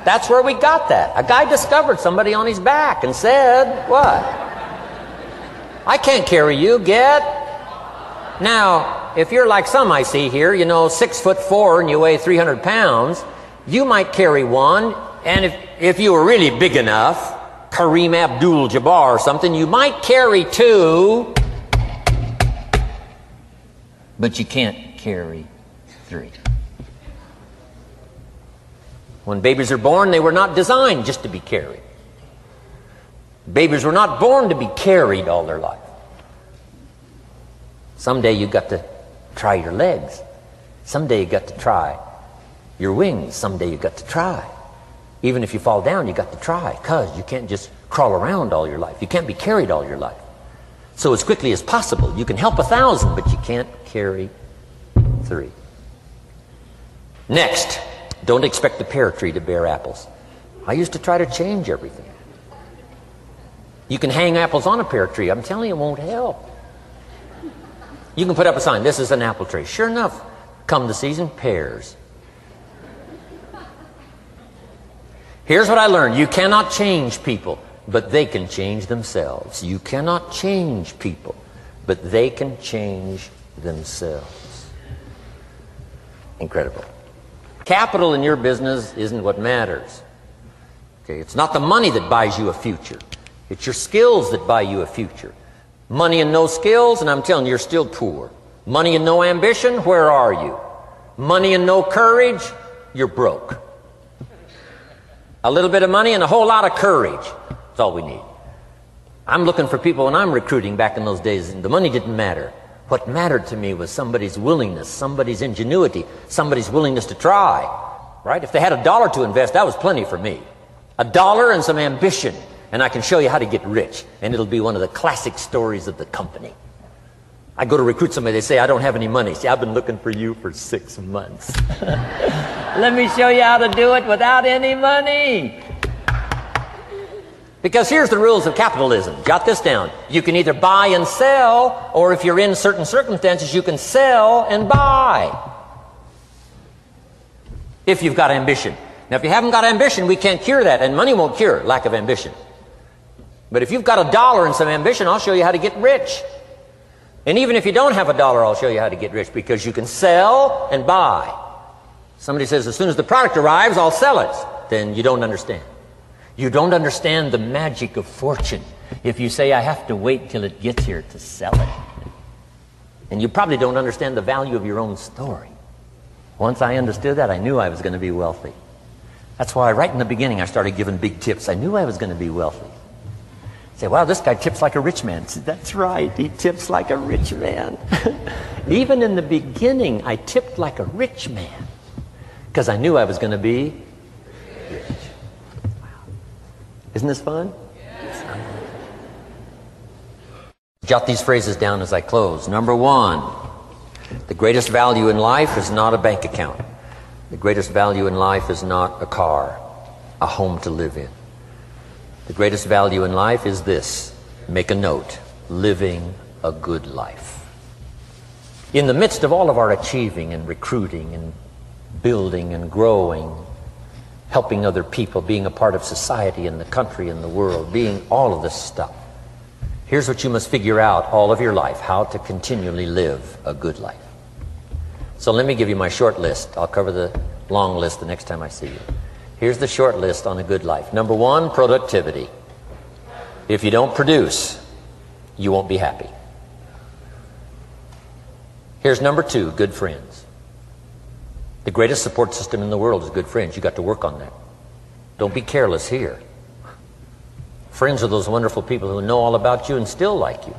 That's where we got that. A guy discovered somebody on his back and said, what? I can't carry you, get. Now, if you're like some I see here, 6'4" and you weigh 300 pounds, you might carry one, and if you were really big enough, Kareem Abdul-Jabbar or something, you might carry 2, but you can't carry 3. When babies are born, they were not designed just to be carried. Babies were not born to be carried all their life. Someday you got to try your legs. Someday you got to try your wings. Someday you got to try. Even if you fall down, you got to try, because you can't just crawl around all your life. You can't be carried all your life. So as quickly as possible, you can help 1,000, but you can't carry 3. Next, don't expect the pear tree to bear apples. I used to try to change everything. You can hang apples on a pear tree. I'm telling you, it won't help. You can put up a sign, this is an apple tree. Sure enough, come the season, pears. Here's what I learned. You cannot change people, but they can change themselves. You cannot change people, but they can change themselves. Incredible. Capital in your business isn't what matters. Okay, it's not the money that buys you a future. It's your skills that buy you a future. Money and no skills, and I'm telling you, you're still poor. Money and no ambition, where are you? Money and no courage, you're broke. A little bit of money and a whole lot of courage. That's all we need. I'm looking for people when I'm recruiting back in those days, and the money didn't matter. What mattered to me was somebody's willingness, somebody's ingenuity, somebody's willingness to try. Right? If they had $1 to invest, that was plenty for me. $1 and some ambition, and I can show you how to get rich, and it'll be one of the classic stories of the company. I go to recruit somebody, they say, I don't have any money. See, I've been looking for you for 6 months. Let me show you how to do it without any money. Because here's the rules of capitalism. Jot this down. You can either buy and sell, or if you're in certain circumstances, you can sell and buy. If you've got ambition. Now, if you haven't got ambition, we can't cure that, and money won't cure lack of ambition. But if you've got $1 and some ambition, I'll show you how to get rich. And even if you don't have $1, I'll show you how to get rich, because you can sell and buy. Somebody says, as soon as the product arrives, I'll sell it. Then you don't understand. You don't understand the magic of fortune if you say, I have to wait till it gets here to sell it. And you probably don't understand the value of your own story. Once I understood that, I knew I was going to be wealthy. That's why right in the beginning I started giving big tips. I knew I was going to be wealthy. Say, wow, this guy tips like a rich man. Say, that's right, he tips like a rich man. Even in the beginning, I tipped like a rich man, because I knew I was going to be rich. Wow. Isn't this fun? Yes. Jot these phrases down as I close. Number 1, the greatest value in life is not a bank account. The greatest value in life is not a car, a home to live in. The greatest value in life is this. Make a note. Living a good life. In the midst of all of our achieving and recruiting and building and growing, helping other people, being a part of society and the country and the world, being all of this stuff, here's what you must figure out all of your life: how to continually live a good life. So let me give you my short list. I'll cover the long list the next time I see you. Here's the short list on a good life. Number 1, productivity. If you don't produce, you won't be happy. Here's number 2, good friends. The greatest support system in the world is good friends. You got to work on that. Don't be careless here. Friends are those wonderful people who know all about you and still like you.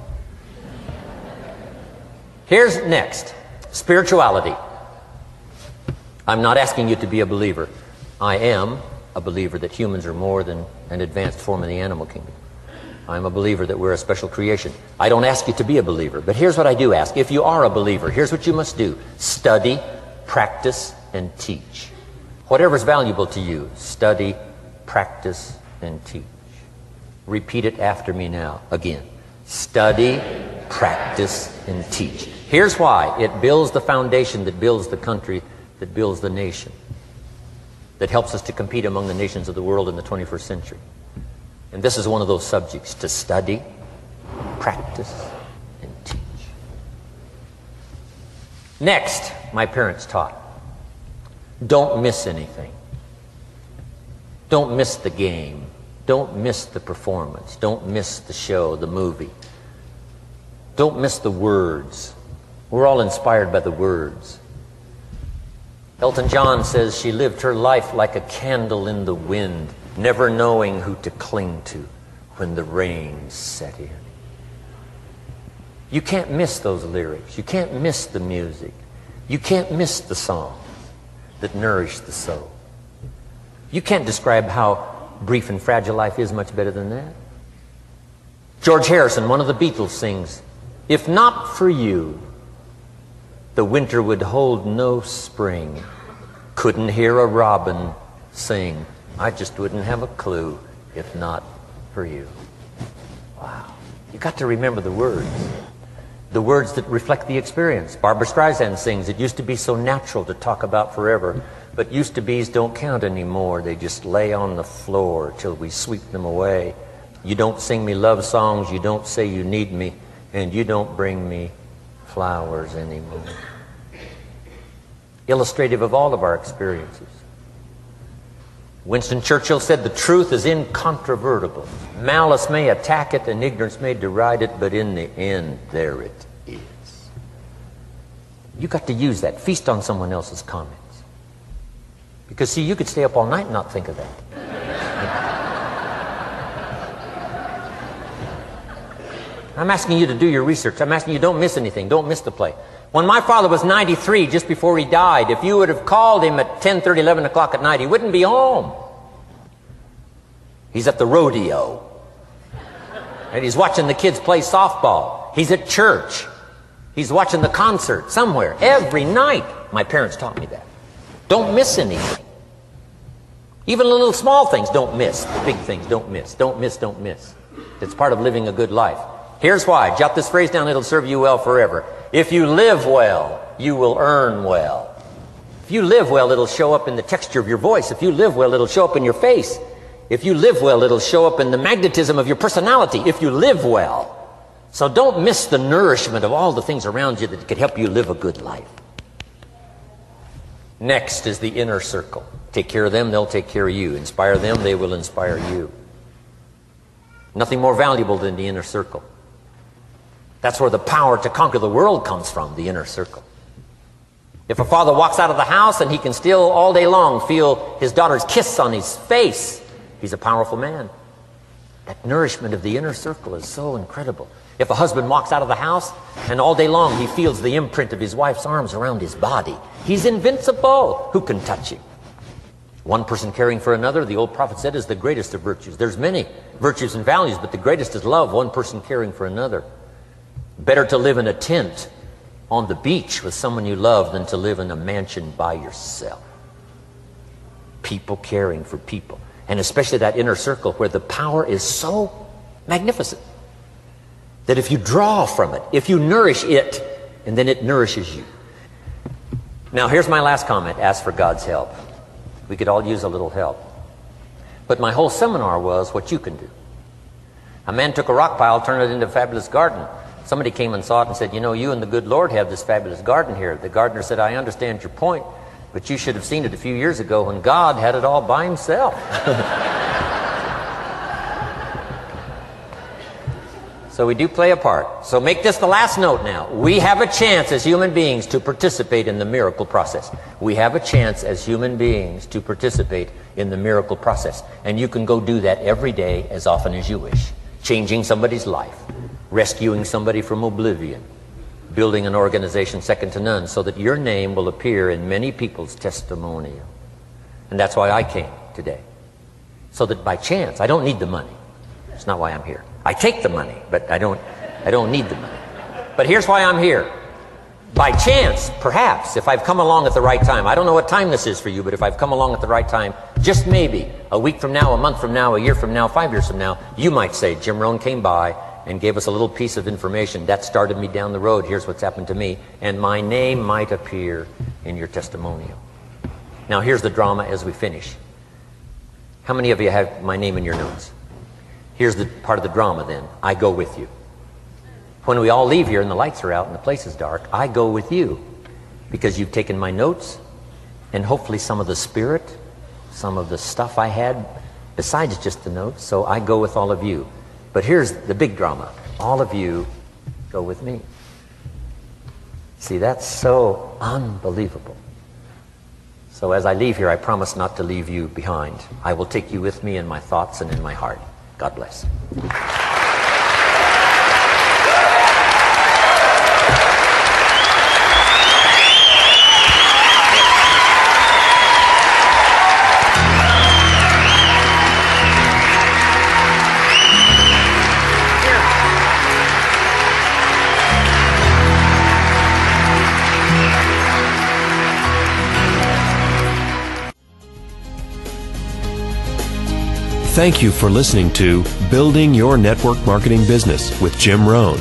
Here's next, spirituality. I'm not asking you to be a believer. I am, a believer that humans are more than an advanced form of the animal kingdom. I'm a believer that we're a special creation. I don't ask you to be a believer, but here's what I do ask. If you are a believer, here's what you must do. Study, practice, and teach. Whatever's valuable to you, study, practice, and teach. Repeat it after me now, again. Study, practice, and teach. Here's why. It builds the foundation that builds the country, that builds the nation, that helps us to compete among the nations of the world in the 21st century. And this is one of those subjects, to study, practice, and teach. Next, my parents taught, don't miss anything. Don't miss the game. Don't miss the performance. Don't miss the show, the movie. Don't miss the words. We're all inspired by the words. Elton John says she lived her life like a candle in the wind, never knowing who to cling to when the rain set in. You can't miss those lyrics. You can't miss the music. You can't miss the song that nourish the soul. You can't describe how brief and fragile life is much better than that. George Harrison, one of the Beatles, sings, "If not for you, the winter would hold no spring. Couldn't hear a robin sing. I just wouldn't have a clue if not for you." Wow. You got to remember the words that reflect the experience. Barbra Streisand sings, "It used to be so natural to talk about forever, but used to be's don't count anymore. They just lay on the floor till we sweep them away. You don't sing me love songs, you don't say you need me, and you don't bring me flowers anymore." Illustrative of all of our experiences. Winston Churchill said, "The truth is incontrovertible. Malice may attack it and ignorance may deride it, but in the end, there it is." You got to use that. Feast on someone else's comments. Because, see, you could stay up all night and not think of that. I'm asking you to do your research. I'm asking you, don't miss anything. Don't miss the play. When my father was 93, just before he died, if you would have called him at 10:30, 11 o'clock at night, he wouldn't be home. He's at the rodeo. And he's watching the kids play softball. He's at church. He's watching the concert somewhere. Every night. My parents taught me that. Don't miss anything. Even the little small things, don't miss. The big things, don't miss. Don't miss, don't miss. It's part of living a good life. Here's why. Jot this phrase down. It'll serve you well forever. If you live well, you will earn well. If you live well, it'll show up in the texture of your voice. If you live well, it'll show up in your face. If you live well, it'll show up in the magnetism of your personality. If you live well. So don't miss the nourishment of all the things around you that could help you live a good life. Next is the inner circle. Take care of them, they'll take care of you. Inspire them, they will inspire you. Nothing more valuable than the inner circle. That's where the power to conquer the world comes from, the inner circle. If a father walks out of the house and he can still all day long feel his daughter's kiss on his face, he's a powerful man. That nourishment of the inner circle is so incredible. If a husband walks out of the house and all day long he feels the imprint of his wife's arms around his body, he's invincible. Who can touch him? One person caring for another, the old prophet said, is the greatest of virtues. There's many virtues and values, but the greatest is love, one person caring for another. Better to live in a tent on the beach with someone you love than to live in a mansion by yourself. People caring for people. And especially that inner circle where the power is so magnificent that if you draw from it, if you nourish it, and then it nourishes you. Now here's my last comment. Ask for God's help. We could all use a little help. But my whole seminar was what you can do. A man took a rock pile, turned it into a fabulous garden. Somebody came and saw it and said, "You know, you and the good Lord have this fabulous garden here." The gardener said, "I understand your point, but you should have seen it a few years ago when God had it all by himself." So we do play a part. So make this the last note now. We have a chance as human beings to participate in the miracle process. We have a chance as human beings to participate in the miracle process. And you can go do that every day as often as you wish. Changing somebody's life. Rescuing somebody from oblivion. Building an organization second to none so that your name will appear in many people's testimonial. And that's why I came today. so that by chance, I don't need the money. It's not why I'm here. I take the money, but I don't need the money. But here's why I'm here. By chance, perhaps, if I've come along at the right time, I don't know what time this is for you, but if I've come along at the right time, just maybe, a week from now, a month from now, a year from now, 5 years from now, you might say, Jim Rohn came by and gave us a little piece of information. That started me down the road. Here's what's happened to me. And my name might appear in your testimonial. Now, here's the drama as we finish. How many of you have my name in your notes? Here's the part of the drama then. I go with you. When we all leave here and the lights are out and the place is dark, I go with you because you've taken my notes and hopefully some of the spirit, some of the stuff I had besides just the notes. So I go with all of you. But here's the big drama. All of you go with me. See, that's so unbelievable. So as I leave here, I promise not to leave you behind. I will take you with me in my thoughts and in my heart. God bless. Thank you for listening to Building Your Network Marketing Business with Jim Rohn.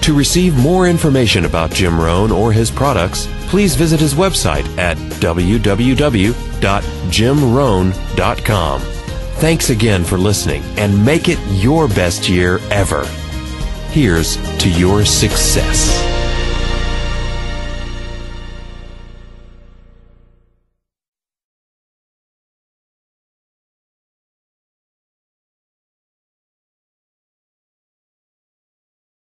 To receive more information about Jim Rohn or his products, please visit his website at www.jimrohn.com. Thanks again for listening, and make it your best year ever. Here's to your success.